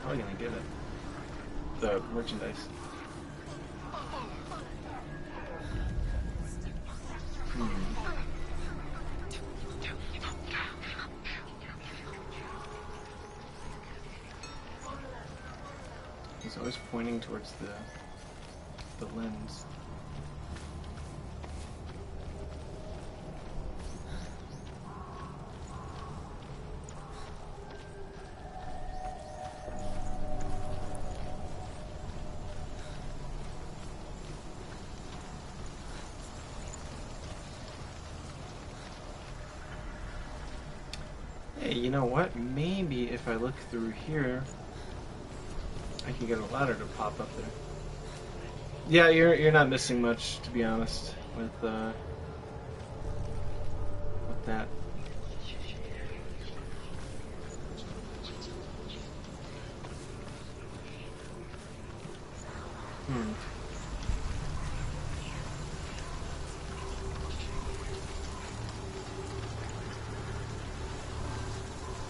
[SPEAKER 1] probably gonna get it. The merchandise. He's always pointing towards the lens. Hey, you know what? Maybe if I look through here, I can get a ladder to pop up there. Yeah, you're not missing much, to be honest, with that.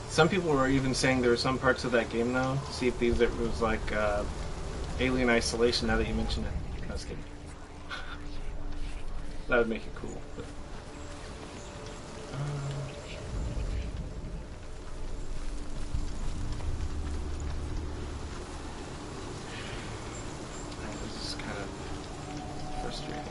[SPEAKER 1] Some people were even saying there were some parts of that game now, Sea of Thieves, that was like Alien Isolation, now that you mention it. I was kidding. That would make it cool. But, this is kind of frustrating.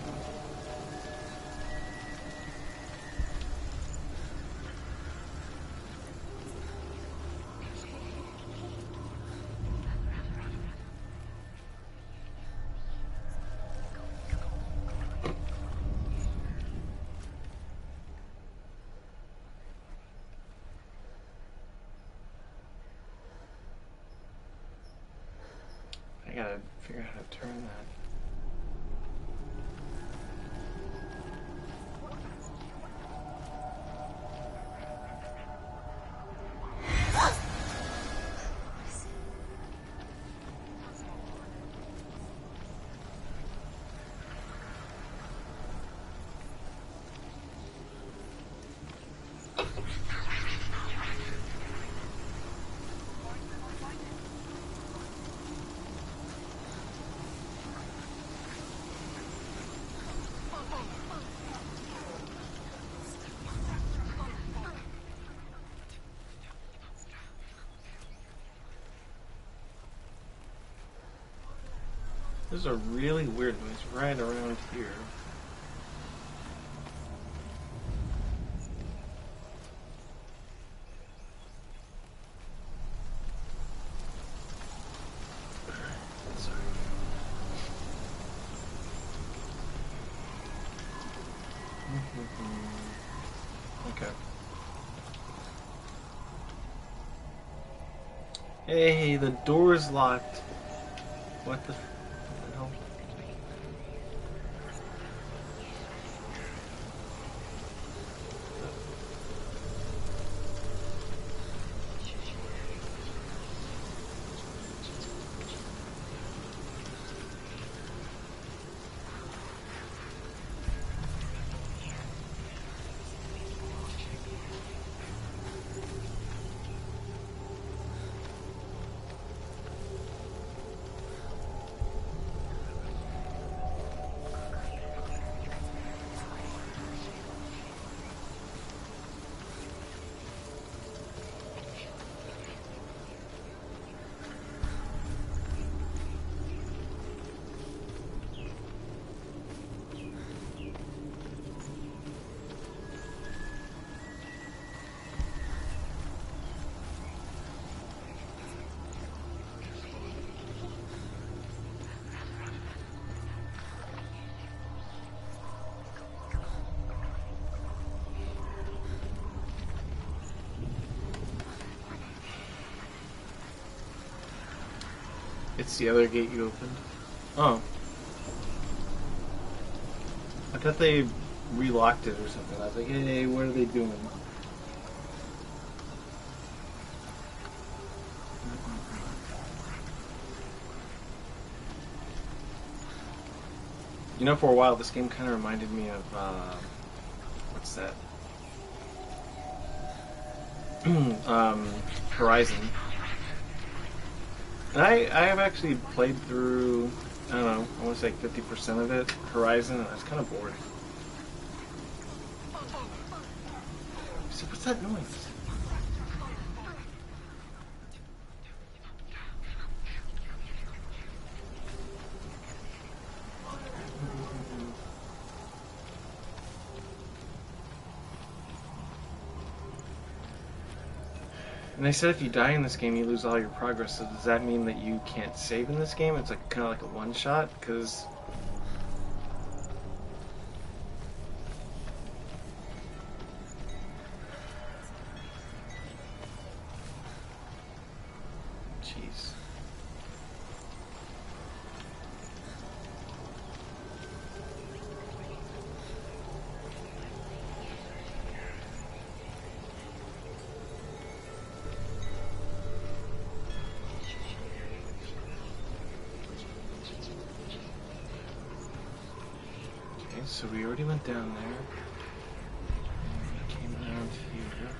[SPEAKER 1] I gotta figure out how to turn that. There's a really weird noise right around here. Sorry. Okay. Hey, the door's locked. What the hell? It's the other gate you opened. Oh. I thought they relocked it or something. I was like, hey, what are they doing? You know, for a while, this game kind of reminded me of, what's that? Horizon. And I have actually played through, I don't know, I want to say 50% of it, Horizon, and I was kind of bored. So what's that noise? And they said if you die in this game, you lose all your progress. So does that mean that you can't save in this game? It's like kind of like a one-shot? Because... Jeez. Okay, so we already went down there. And we came around here.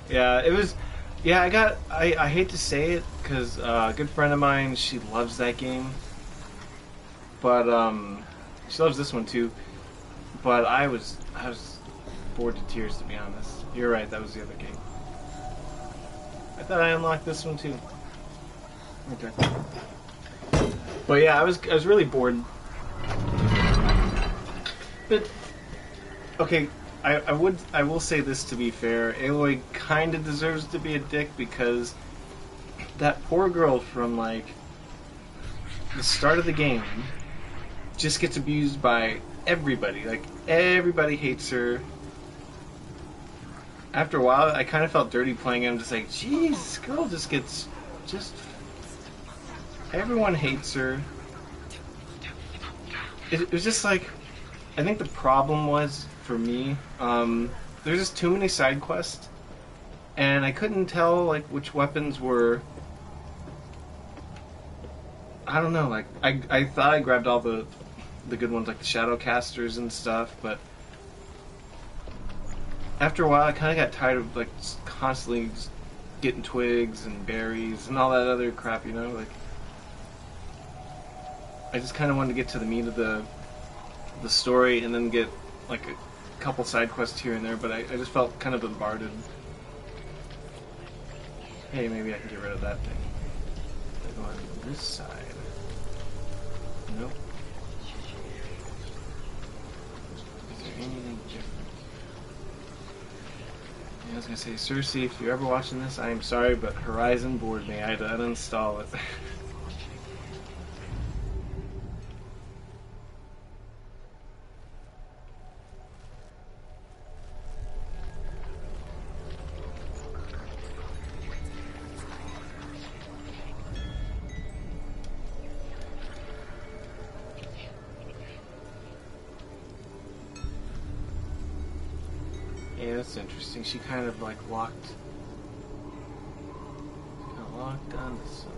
[SPEAKER 1] Yeah, it was. Yeah, I hate to say it because a good friend of mine, she loves that game, but she loves this one too. But I was bored to tears, to be honest. You're right, that was the other game. I thought I unlocked this one too. Okay. But yeah, I was really bored. But okay, I will say this to be fair. Aloy kind of deserves to be a dick because that poor girl from like the start of the game just gets abused by everybody. Like everybody hates her. After a while, I kind of felt dirty playing it. I'm just like, jeez, this girl just everyone hates her. It was just like, I think the problem was for me, there's just too many side quests, and I couldn't tell like which weapons were. I don't know. Like I thought I grabbed all the good ones, like the shadow casters and stuff, but after a while, I kind of got tired of like just constantly just getting twigs and berries and all that other crap. You know, like I just kind of wanted to get to the meat of the story and then get like a couple side quests here and there, but I just felt kind of bombarded. Hey, maybe I can get rid of that thing. Go on this side. Nope. Is there anything different? Yeah, I was gonna say, Cersei, if you're ever watching this, I am sorry, but Horizon bored me. I had to uninstall it. Yeah, that's interesting. She kind of like locked onto something.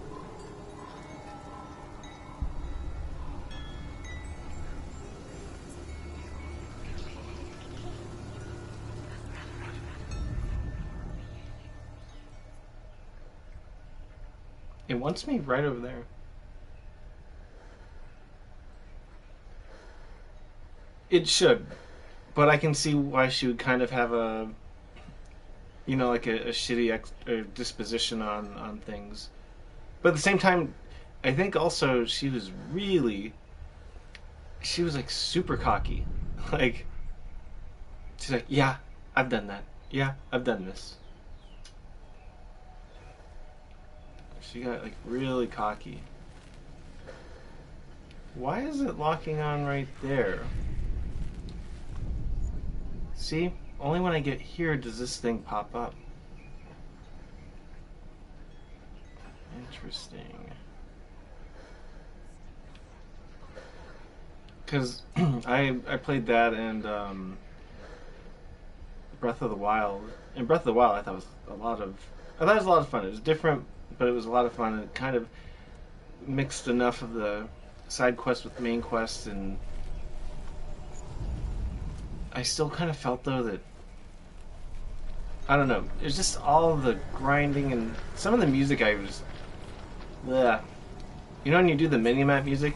[SPEAKER 1] It wants me right over there. It should, but I can see why she would kind of have a, like a shitty disposition on things. But at the same time, I think also she was like super cocky. Like, she's like, yeah, I've done that. Yeah, I've done this. She got like really cocky. Why is it locking on right there? See? Only when I get here does this thing pop up. Interesting. Because I played that and Breath of the Wild. And Breath of the Wild I thought it was a lot of fun. It was different, but it was a lot of fun. It kind of mixed enough of the side quests with main quests, and I still kind of felt though that I don't know. It's just all the grinding and some of the music I was. Bleh. You know when you do the mini-map music?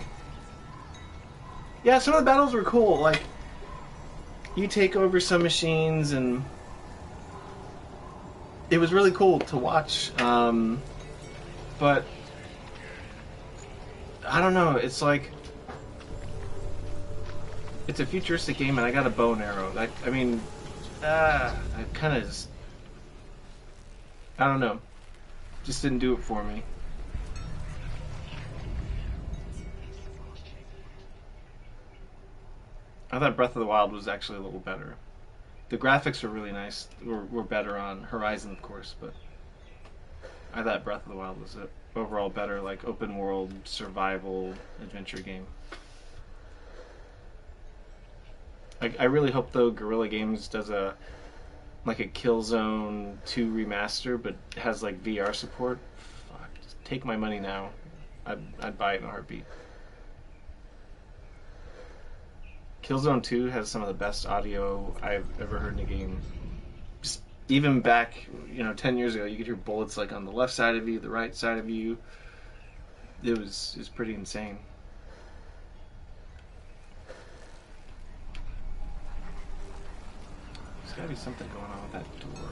[SPEAKER 1] Yeah, some of the battles were cool. Like, you take over some machines and it was really cool to watch. But I don't know. It's like it's a futuristic game, and I got a bow and arrow. I kind of just I don't know. Just didn't do it for me. I thought Breath of the Wild was actually a little better. The graphics were really nice. Were better on Horizon, of course, but I thought Breath of the Wild was an overall better, like, open world survival adventure game. I really hope though Guerrilla Games does a Killzone 2 remaster, but has like VR support. Fuck, just take my money now. I'd buy it in a heartbeat. Killzone 2 has some of the best audio I've ever heard in a game. Just even back, 10 years ago, you could hear bullets like on the left side of you, the right side of you. It was pretty insane. There's gotta be something going on with that door.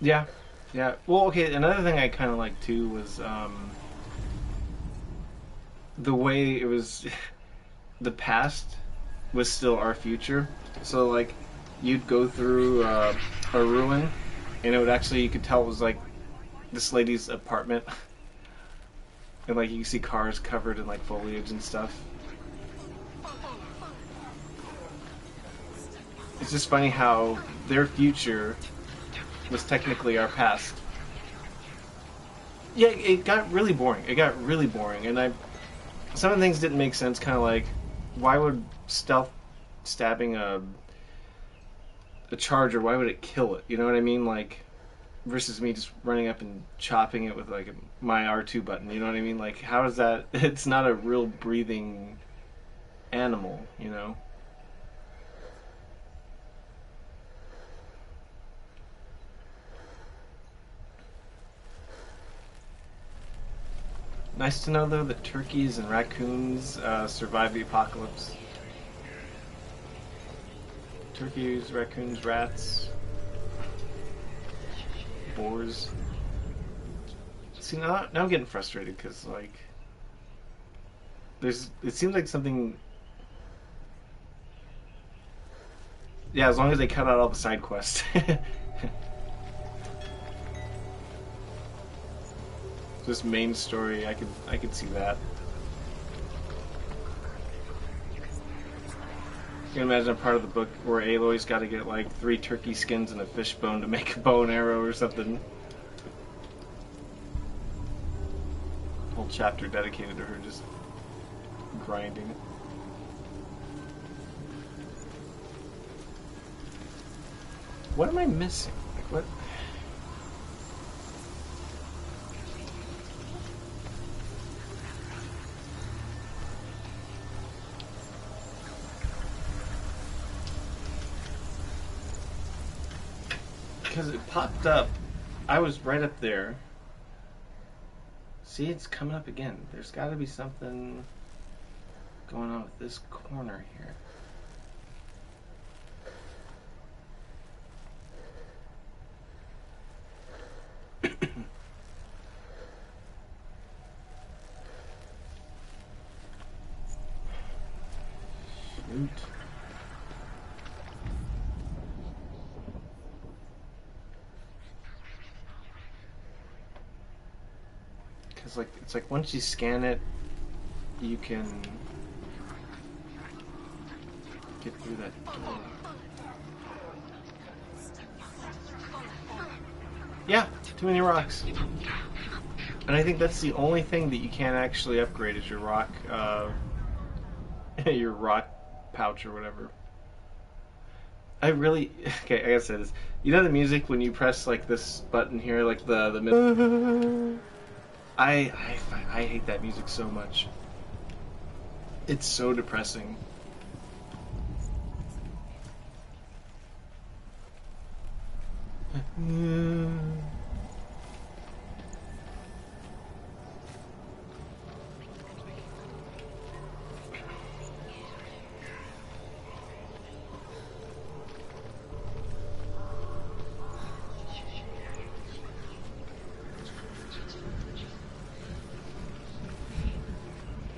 [SPEAKER 1] Yeah, yeah. Well, okay. Another thing I kind of liked too was the way it was. The past was still our future. So like, you'd go through a ruin, and it would actually you could tell it was like this lady's apartment, and like you can see cars covered in like foliage and stuff. It's just funny how their future was technically our past. Yeah, it got really boring. And some of the things didn't make sense. Kind of like, why would stealth stabbing a charger? Why would it kill it? You know what I mean? Like, versus me just running up and chopping it with like my R2 button. You know what I mean? Like, how is that? It's not a real breathing animal. You know. Nice to know, though, that turkeys and raccoons survive the apocalypse. Turkeys, raccoons, rats, boars. See, now I'm getting frustrated because, like, it seems like something. Yeah, as long as they cut out all the side quests. This main story, I could see that. You can imagine a part of the book where Aloy's got to get like 3 turkey skins and a fish bone to make a bow and arrow or something. Whole chapter dedicated to her just grinding. What am I missing? Like what? Because it popped up. I was right up there. See, it's coming up again. There's got to be something going on with this corner here. Shoot. Because like it's like once you scan it, you can get through that door. Yeah, too many rocks. And I think that's the only thing that you can't actually upgrade is your rock, your rock pouch or whatever. I really, okay, I gotta say this. You know the music when you press like this button here, like the middle. I hate that music so much. It's so depressing.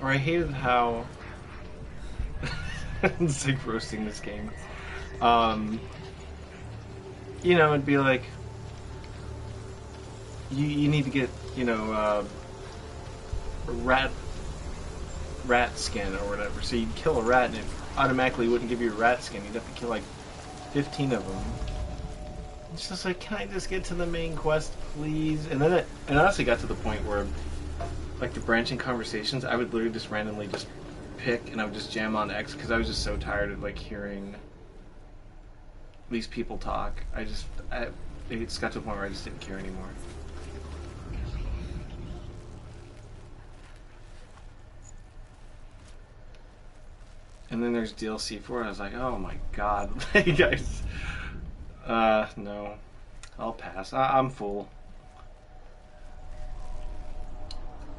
[SPEAKER 1] Or I hated how it's like roasting this game. You know, it'd be like you need to get, you know, a rat skin or whatever. So you'd kill a rat and it automatically wouldn't give you a rat skin. You'd have to kill like 15 of them. It's just like, can I just get to the main quest, please? And then it honestly got to the point where, like the branching conversations, I would literally just randomly just pick and I would just jam on X because I was just so tired of like hearing these people talk. It just got to the point where I just didn't care anymore. And then there's DLC for it. I was like, oh my god, you guys. No, I'll pass. I'm full.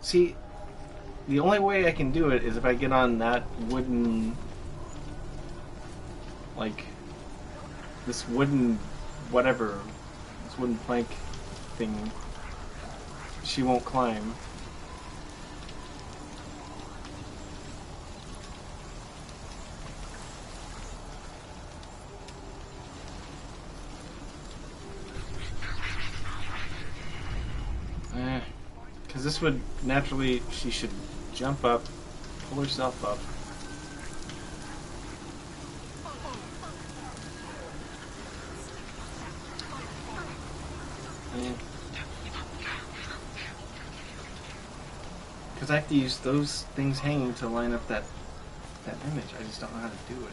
[SPEAKER 1] See, the only way I can do it is if I get on that wooden, like, this wooden, whatever, this wooden plank thing she won't climb. Because this would naturally, she should jump up, pull herself up. Because I have to use those things hanging to line up that image. I just don't know how to do it.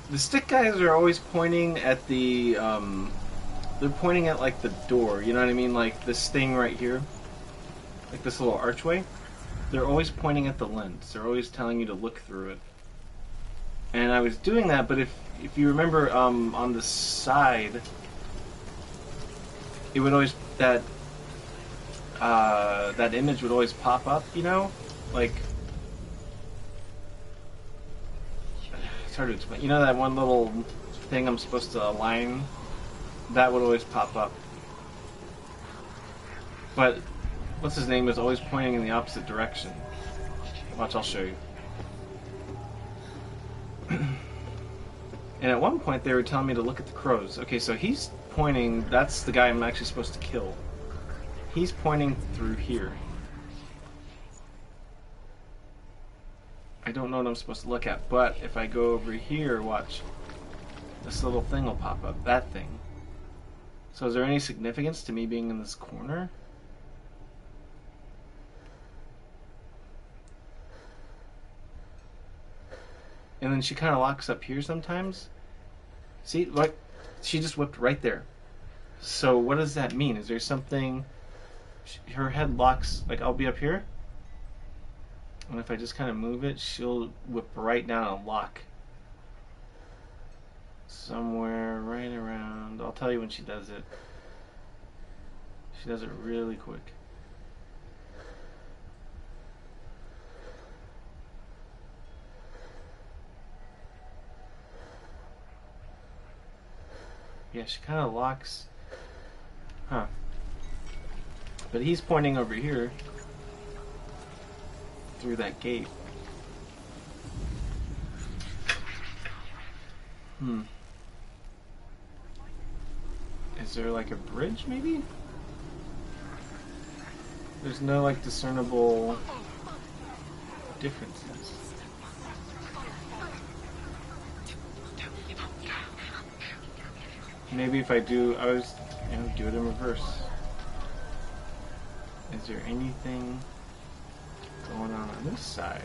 [SPEAKER 1] The stick guys are always pointing at the, they're pointing at like the door, you know what I mean? Like this thing right here, like this little archway. They're always pointing at the lens. They're always telling you to look through it. And I was doing that, but if you remember, on the side, it would always, that image would always pop up, you know? Like, it's hard to explain. You know that one little thing I'm supposed to align? That would always pop up. But, what's his name is always pointing in the opposite direction. Watch, I'll show you. And at one point they were telling me to look at the crows. Okay, so he's pointing, that's the guy I'm actually supposed to kill. He's pointing through here. I don't know what I'm supposed to look at, but if I go over here, watch, this little thing will pop up, that thing. So is there any significance to me being in this corner? And then she kind of locks up here sometimes. See, like, she just whipped right there. So what does that mean? Is there something... Her head locks, like, I'll be up here. And if I just kind of move it, she'll whip right down and lock somewhere right around. I'll tell you when she does it. She does it really quick. Yeah, she kind of locks. Huh. But he's pointing over here through that gate. Is there like a bridge maybe? There's no like discernible differences. Maybe if I do it in reverse. Is there anything going on this side?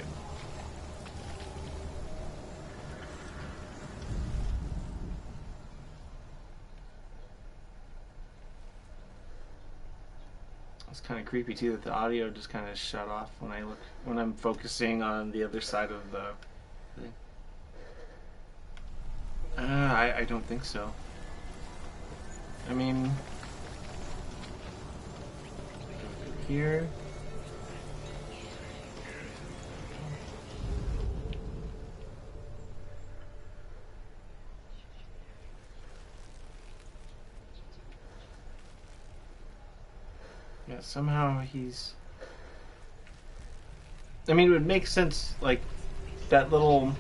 [SPEAKER 1] It's kind of creepy too that the audio just kind of shut off when I'm focusing on the other side of the thing. I don't think so. I mean, here. Yeah, somehow he's. I mean, it would make sense, like that little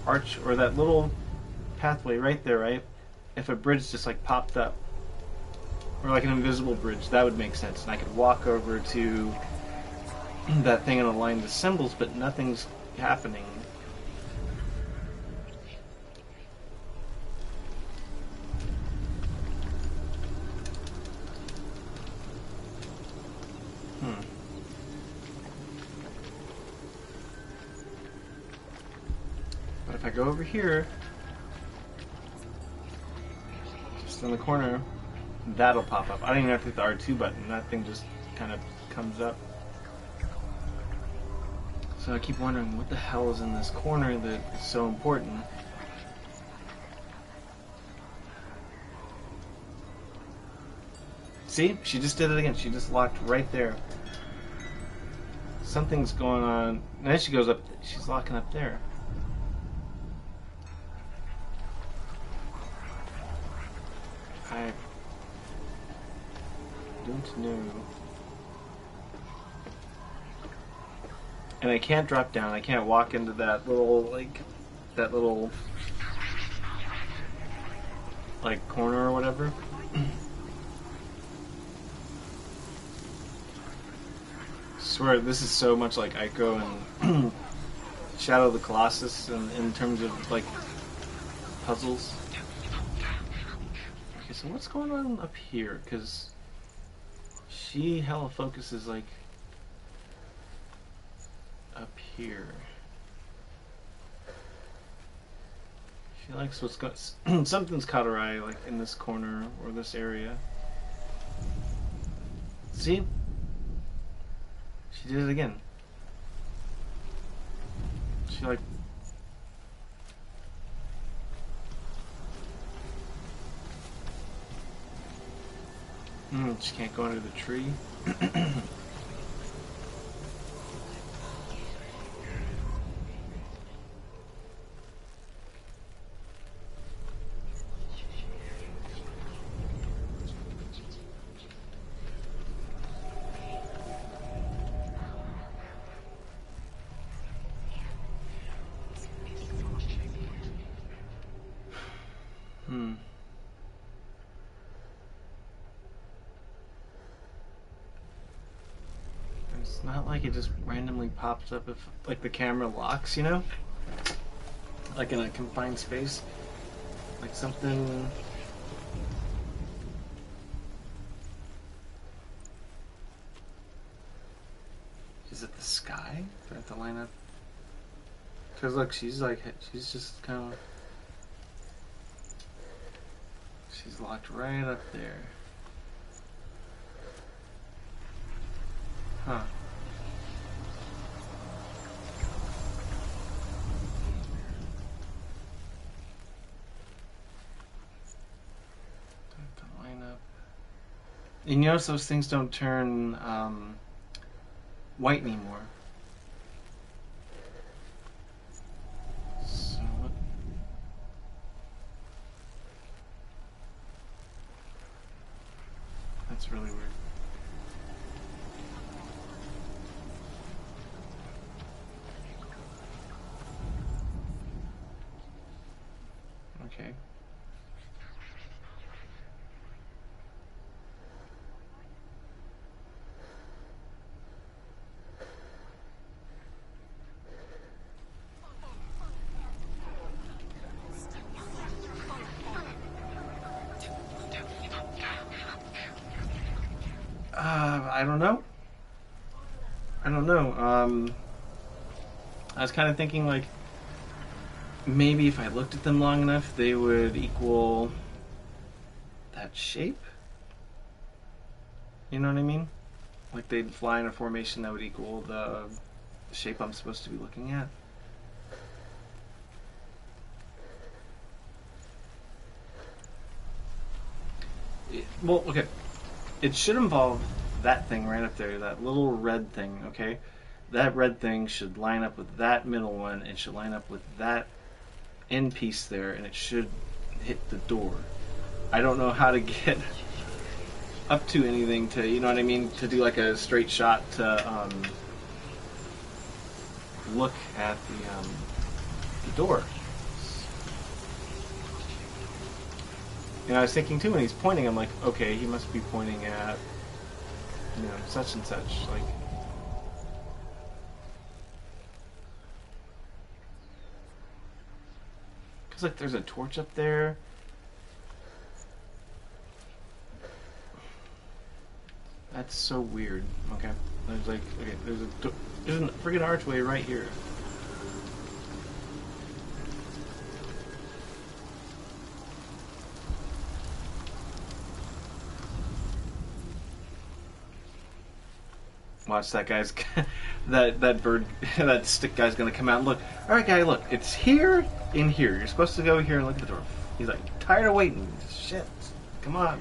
[SPEAKER 1] arch or that little pathway right there, right? If a bridge just like popped up, or like an invisible bridge, that would make sense, and I could walk over to that thing and align the symbols, but nothing's happening. But if I go over here, just in the corner, that'll pop up. I don't even have to hit the R2 button. That thing just kind of comes up. So I keep wondering what the hell is in this corner that is so important. See? She just did it again. She just locked right there. Something's going on. And then she goes up. She's locking up there. I don't know. And I can't drop down. I can't walk into that little corner or whatever. I swear this is so much like Ico and Shadow of the Colossus in terms of like puzzles. Okay, so what's going on up here? Because she hella focuses like up here. She likes what's got something's caught her eye, like in this corner or this area. See? She did it again. She like. She can't go under the tree. It's not like it just randomly pops up if, like, the camera locks, you know? Like in a confined space. Like something... Is it the sky? Do I have to line up? Because look, she's just kind of... She's locked right up there. Huh. And you notice those things don't turn white anymore. So what? That's really weird. Okay. I don't know. I don't know. I was kind of thinking like maybe if I looked at them long enough, they would equal that shape. You know what I mean? Like they'd fly in a formation that would equal the shape I'm supposed to be looking at. Well, okay. It should involve that thing right up there, that little red thing, okay? That red thing should line up with that middle one. It should line up with that end piece there, and it should hit the door. I don't know how to get up to anything to, you know what I mean, to do like a straight shot to look at the door. And I was thinking too when he's pointing, I'm like, okay, he must be pointing at, you know, such and such, like. Cause like there's a torch up there. That's so weird. Okay, there's like, okay, there's a freaking archway right here. Watch that guy's that bird that stick guy's gonna come out and look. All right, guy, look, it's here in here. You're supposed to go here and look at the door. He's like tired of waiting. Shit, come on.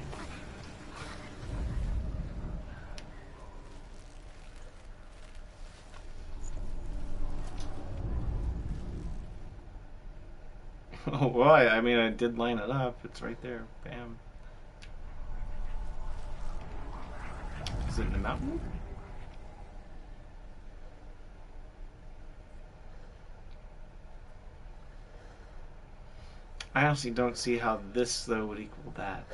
[SPEAKER 1] Oh boy, I mean, I did line it up. It's right there. Bam. Is it in the mountain? I honestly don't see how this, though, would equal that.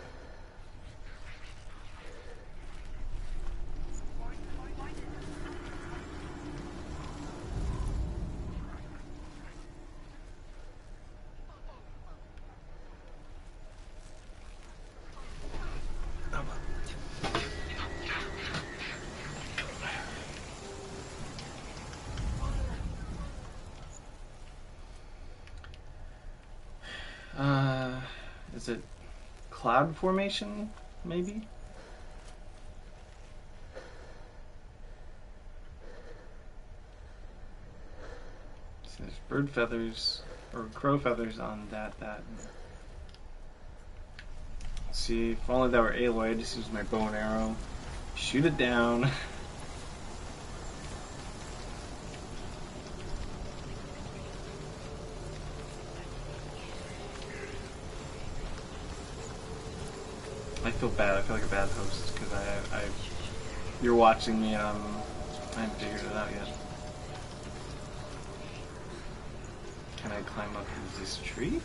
[SPEAKER 1] Is it cloud formation, maybe? So there's bird feathers, or crow feathers on that. See, if only that were Aloy, I'd just use my bow and arrow, shoot it down. I feel bad. I feel like a bad host because you're watching me. I haven't figured it out yet. Can I climb up this tree?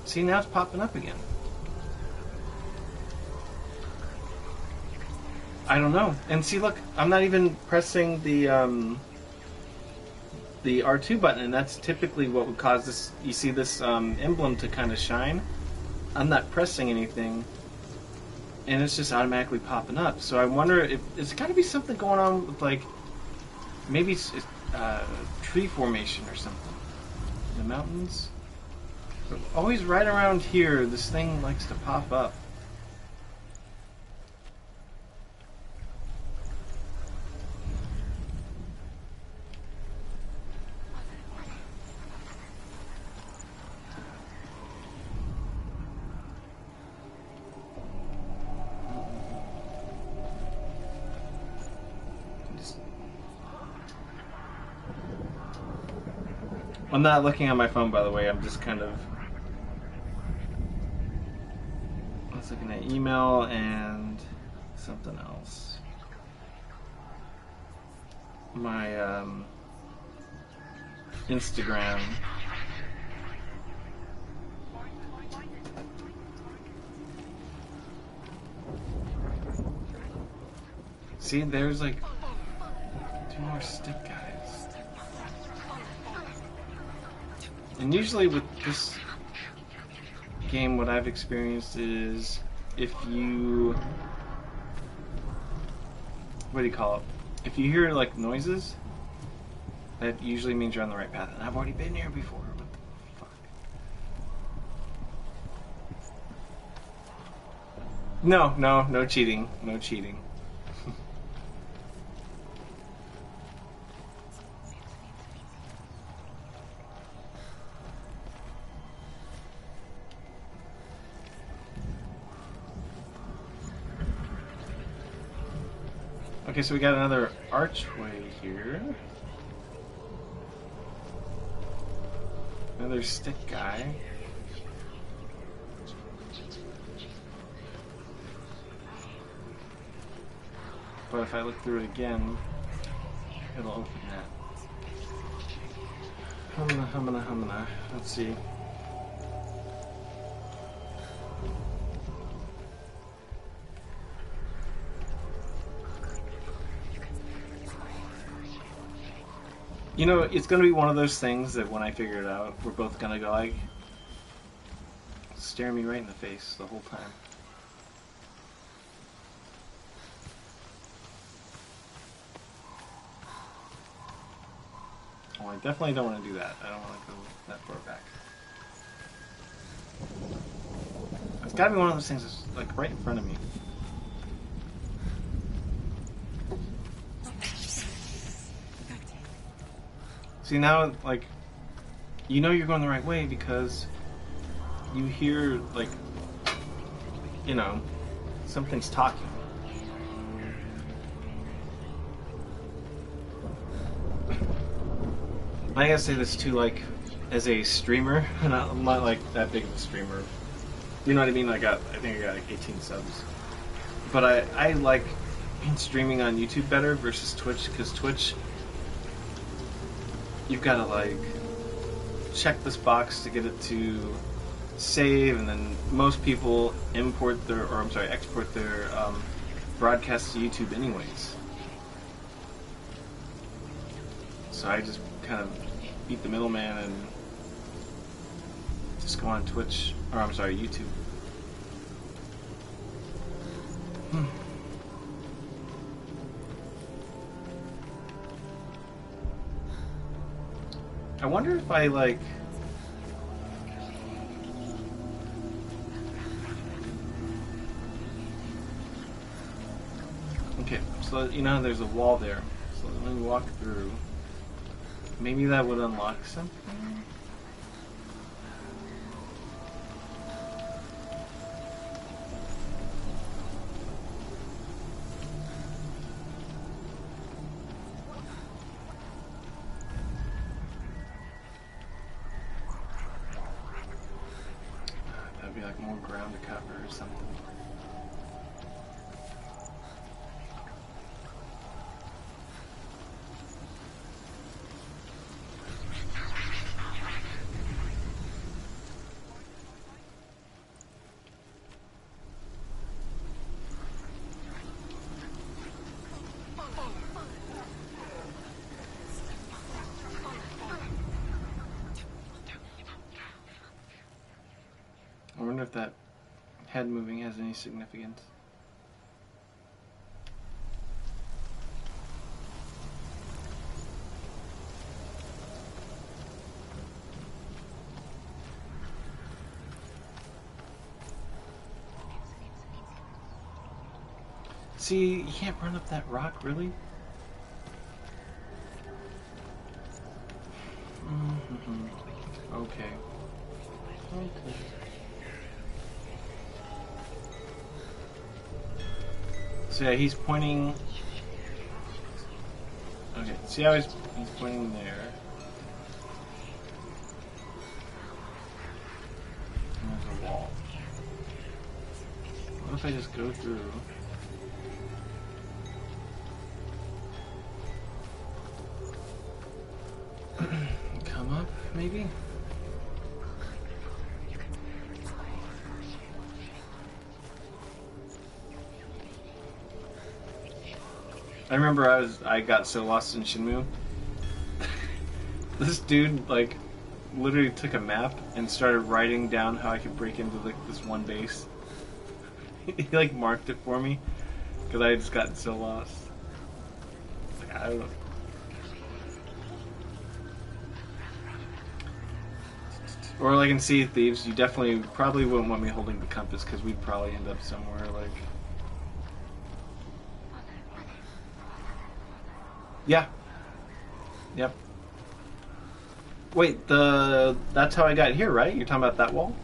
[SPEAKER 1] See, now it's popping up again. I don't know. And see, look, I'm not even pressing the R2 button, and that's typically what would cause this. You see this emblem to kind of shine. I'm not pressing anything, and it's just automatically popping up. So I wonder if there's got to be something going on with like maybe tree formation or something. The mountains. But always right around here, this thing likes to pop up. I'm not looking at my phone, by the way. I'm just kind of... I was looking at email and something else. My Instagram. See, there's like 2 more stick guys. And usually with this game, what I've experienced is if you... What do you call it? If you hear like noises, that usually means you're on the right path. And I've already been here before. What the fuck? No cheating. No cheating. Okay, so we got another archway here. Another stick guy. But if I look through it again, it'll open that. Humana. Let's see. You know, it's gonna be one of those things that when I figure it out, we're both gonna go like, stare me right in the face the whole time. Oh, I definitely don't want to do that. I don't want to go that far back. It's gotta be one of those things that's like right in front of me. See, now, like, you know you're going the right way because you hear, like, you know, something's talking. I gotta say this too, like, as a streamer, I'm not like that big of a streamer. You know what I mean? I think I got like 18 subs. But I like streaming on YouTube better versus Twitch, because Twitch, you've got to like check this box to get it to save, and then most people export their broadcast to YouTube anyways. So I just kind of beat the middleman and just go on Twitch, or I'm sorry, YouTube. I wonder if I like... Okay, so you know there's a wall there. So let me walk through. Maybe that would unlock something? That'd be like more ground to cover or something. I wonder if that head moving has any significance. See, you can't run up that rock, really? Okay. Okay. So yeah, he's pointing... Okay, see how he's pointing there. if I just go through. Come up, maybe? I remember I got so lost in Shenmue. This dude like literally took a map and started writing down how I could break into like this one base. He like marked it for me because I had just gotten so lost. Like, I don't know. Or like in Sea of Thieves, you definitely probably wouldn't want me holding the compass because we'd probably end up somewhere like. Yeah. Yep. Wait, that's how I got here, right? You're talking about that wall?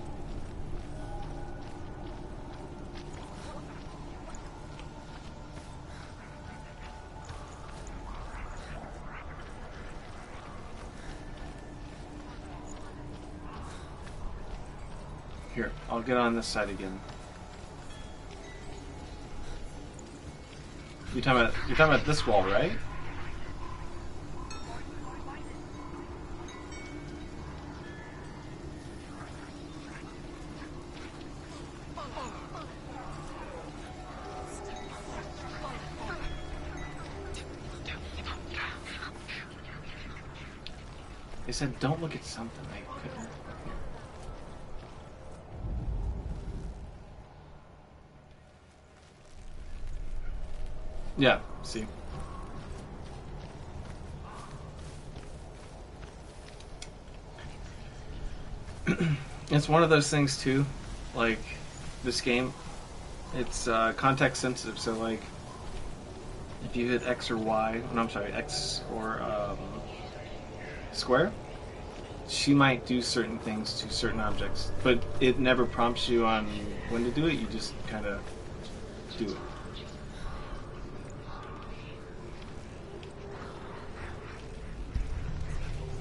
[SPEAKER 1] Here, I'll get on this side again. You're talking about this wall, right? They said don't look at something. I couldn't. Yeah, see. It's one of those things too, like this game, it's context sensitive, so like if you hit X or Y, no, I'm sorry, X or square, she might do certain things to certain objects, but it never prompts you on when to do it, you just kind of do it.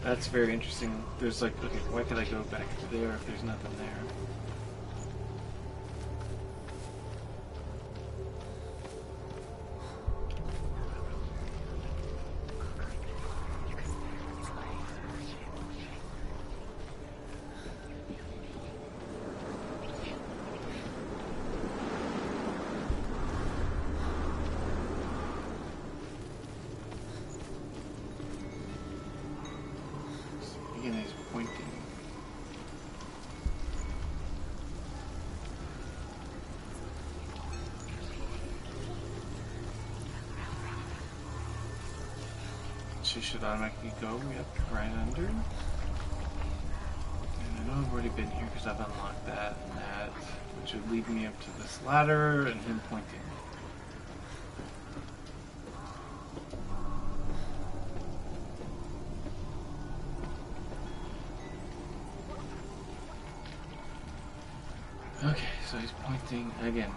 [SPEAKER 1] That's very interesting. There's like, okay, why could I go back to there if there's nothing there? Again, he's pointing. She should automatically go, yep, right under. And I know I've already been here because I've unlocked that and that, which would lead me up to this ladder and him pointing. Okay, so he's pointing again.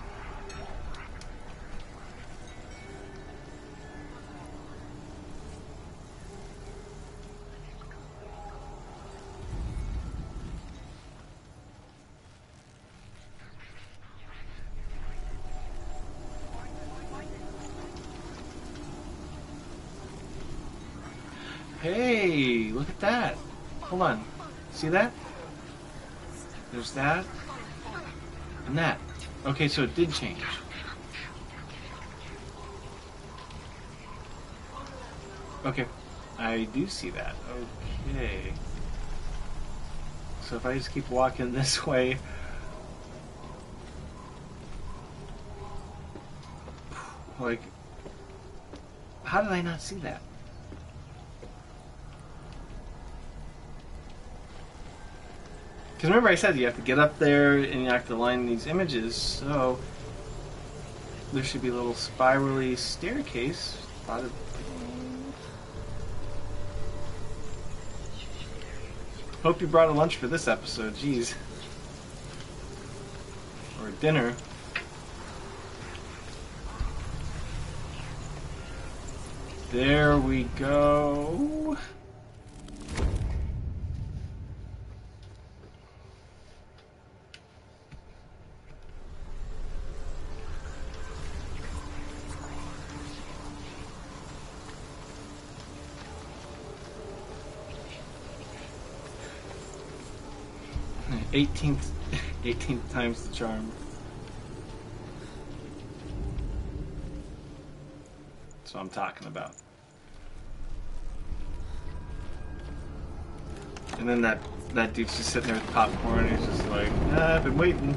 [SPEAKER 1] Hey, look at that. Hold on. See that? There's that. And that. Okay, so it did change. Okay. I do see that. Okay. So if I just keep walking this way... Like... How did I not see that? Because remember I said you have to get up there and you have to line these images, so there should be a little spirally staircase. Hope you brought a lunch for this episode, jeez. Or dinner. There we go. 18th, 18th time's the charm. That's what I'm talking about. And then that dude's just sitting there with popcorn. He's just like, I've been waiting.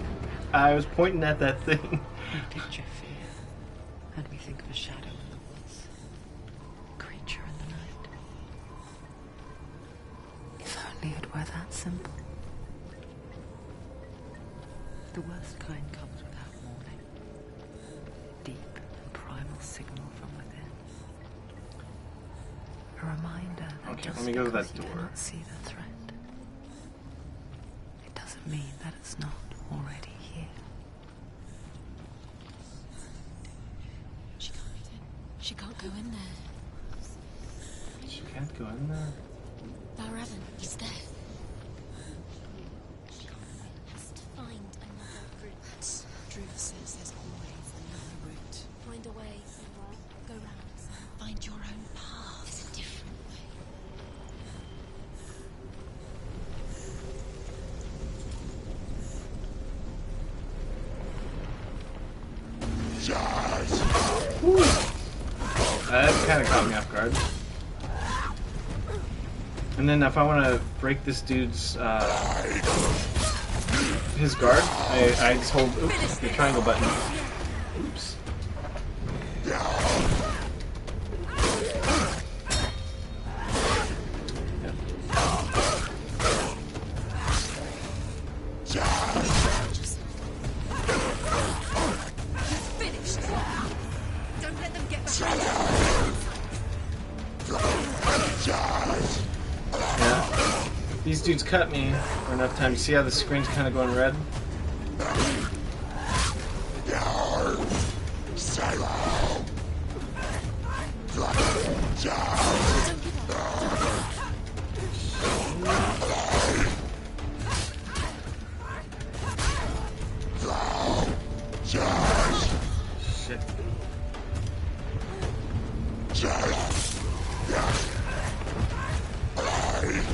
[SPEAKER 1] I was pointing at that thing.
[SPEAKER 2] We picture fear, and we think of a shadow in the woods, a creature in the night. If only it were that simple. The worst kind comes without warning. Deep and primal signal from within. A reminder that
[SPEAKER 1] Okay,
[SPEAKER 2] just
[SPEAKER 1] let me go to
[SPEAKER 2] because
[SPEAKER 1] that
[SPEAKER 2] you
[SPEAKER 1] door.
[SPEAKER 2] cannot see the threat, it doesn't mean that it's not already here.
[SPEAKER 3] She can't get in. She can't go in there.
[SPEAKER 1] She can't go in there.
[SPEAKER 3] Baravan, he's there. We must find another route. Druth says there's always another route. Find a way. Go round. Find your own path. There's a different way.
[SPEAKER 1] That kind of caught me off guard. And then if I want to break this dude's his guard, I just hold the triangle button. Oops.
[SPEAKER 3] Finished. Don't let them get behind
[SPEAKER 1] Yeah. These dudes cut me for enough time. See how the screen's kind of going red? Shit.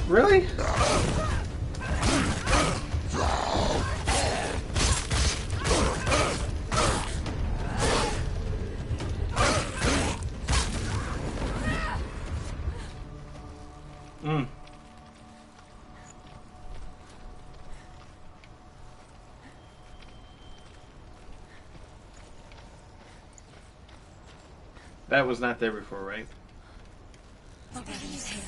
[SPEAKER 1] Really? That was not there before, right?
[SPEAKER 3] Baravan's here.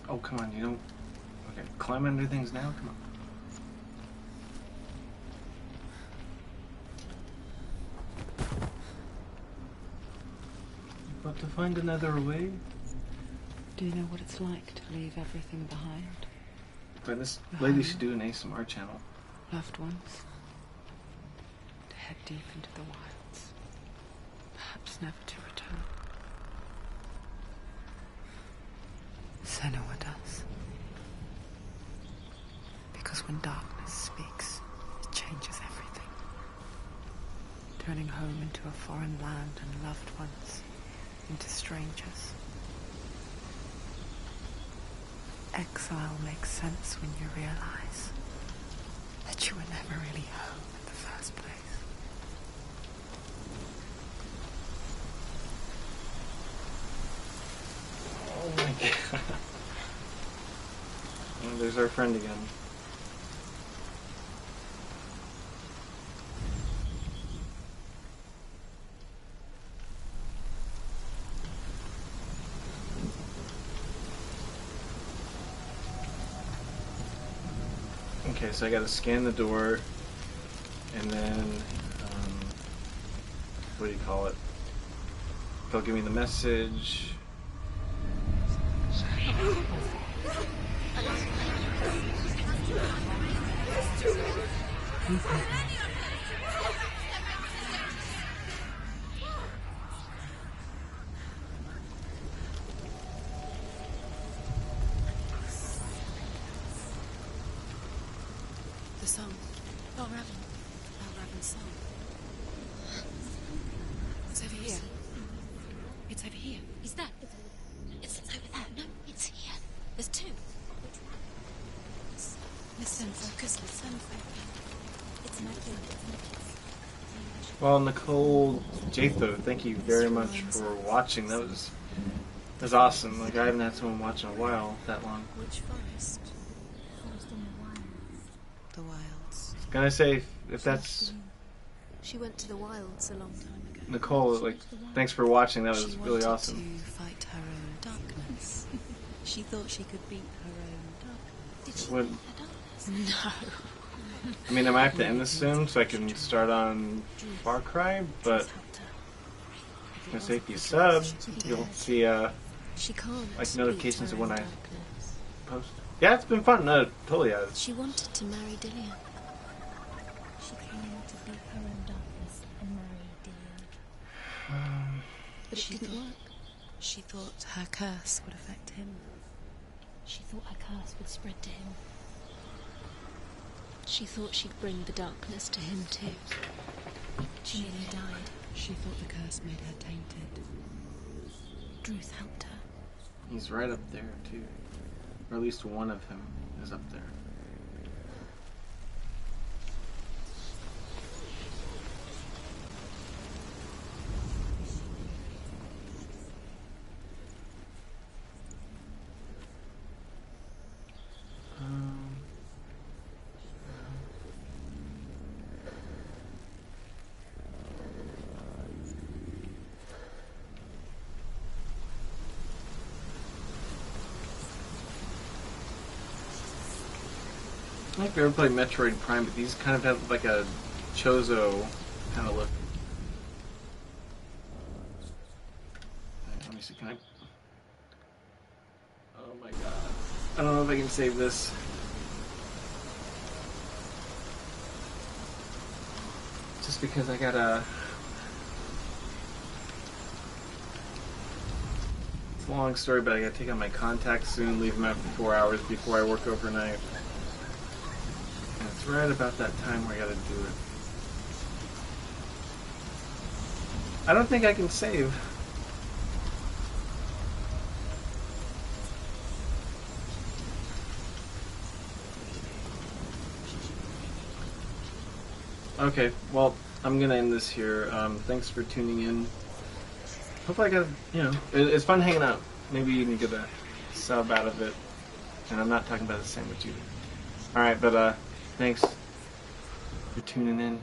[SPEAKER 1] Oh, come on, you don't... Okay, climb under things now? Come on. But to find another way?
[SPEAKER 2] Do you know what it's like to leave everything behind?
[SPEAKER 1] But this lady should do an ASMR channel.
[SPEAKER 2] Loved ones. To head deep into the wilds. Perhaps never to return. Senua does. Because when darkness speaks, it changes everything. Turning home into a foreign land and loved ones into strangers. Exile makes sense when you realize that you were never really home in the first place.
[SPEAKER 1] Oh my god. Oh, there's our friend again. Okay, so I gotta scan the door, and then, what do you call it? They'll give me the message.
[SPEAKER 3] The song. Raven's song. It's over here. It's over here.
[SPEAKER 4] Is that? It's over there. No, it's here. There's two.
[SPEAKER 3] Listen, focus, listen.
[SPEAKER 4] It's immaculate.
[SPEAKER 1] Well, Nicole Jatho, thank you very much for watching. That was awesome. Like, I haven't had someone watch in a while that long.
[SPEAKER 3] Which forest?
[SPEAKER 4] Forest in the wilds.
[SPEAKER 3] The wilds.
[SPEAKER 1] I was gonna say, if that's
[SPEAKER 3] She went to the wilds a long time ago.
[SPEAKER 1] Nicole, like, thanks for watching. That was
[SPEAKER 3] She
[SPEAKER 1] really
[SPEAKER 3] wanted
[SPEAKER 1] awesome.
[SPEAKER 3] to fight her own darkness. She thought she could beat her own darkness.
[SPEAKER 4] Did she
[SPEAKER 1] What-
[SPEAKER 4] beat her darkness?
[SPEAKER 3] No.
[SPEAKER 1] I mean, I might have to end this soon so I can start on Far Cry, but
[SPEAKER 3] Helped her.
[SPEAKER 1] I'm gonna say if you sub, you'll see
[SPEAKER 3] She can't
[SPEAKER 1] like notifications
[SPEAKER 3] beat
[SPEAKER 1] of
[SPEAKER 3] her
[SPEAKER 1] when
[SPEAKER 3] own
[SPEAKER 1] I
[SPEAKER 3] darkness.
[SPEAKER 1] post. Yeah, it's been fun. No, totally has.
[SPEAKER 3] She wanted to marry Dillian.
[SPEAKER 4] She came to beat her own darkness and marry Dillian.
[SPEAKER 3] But it didn't work. She thought her curse would affect him.
[SPEAKER 4] She thought her curse would spread to him.
[SPEAKER 3] She thought she'd bring the darkness to him too.
[SPEAKER 4] She nearly died.
[SPEAKER 3] She thought the curse made her tainted.
[SPEAKER 4] Druth helped her.
[SPEAKER 1] He's right up there too, or at least one of him is up there. I don't know if you ever played Metroid Prime, but these kind of have like a Chozo kind of look. Alright, let me see, can I... Oh my god. I don't know if I can save this. Just because I gotta... It's a long story, but I gotta take out my contacts soon, leave them out for 4 hours before I work overnight. And it's right about that time where I gotta do it. I don't think I can save. Okay, well, I'm gonna end this here. Thanks for tuning in. Hopefully I got, it's fun hanging out. Maybe you can get a sub out of it. And I'm not talking about the sandwich either. Alright, but thanks for tuning in.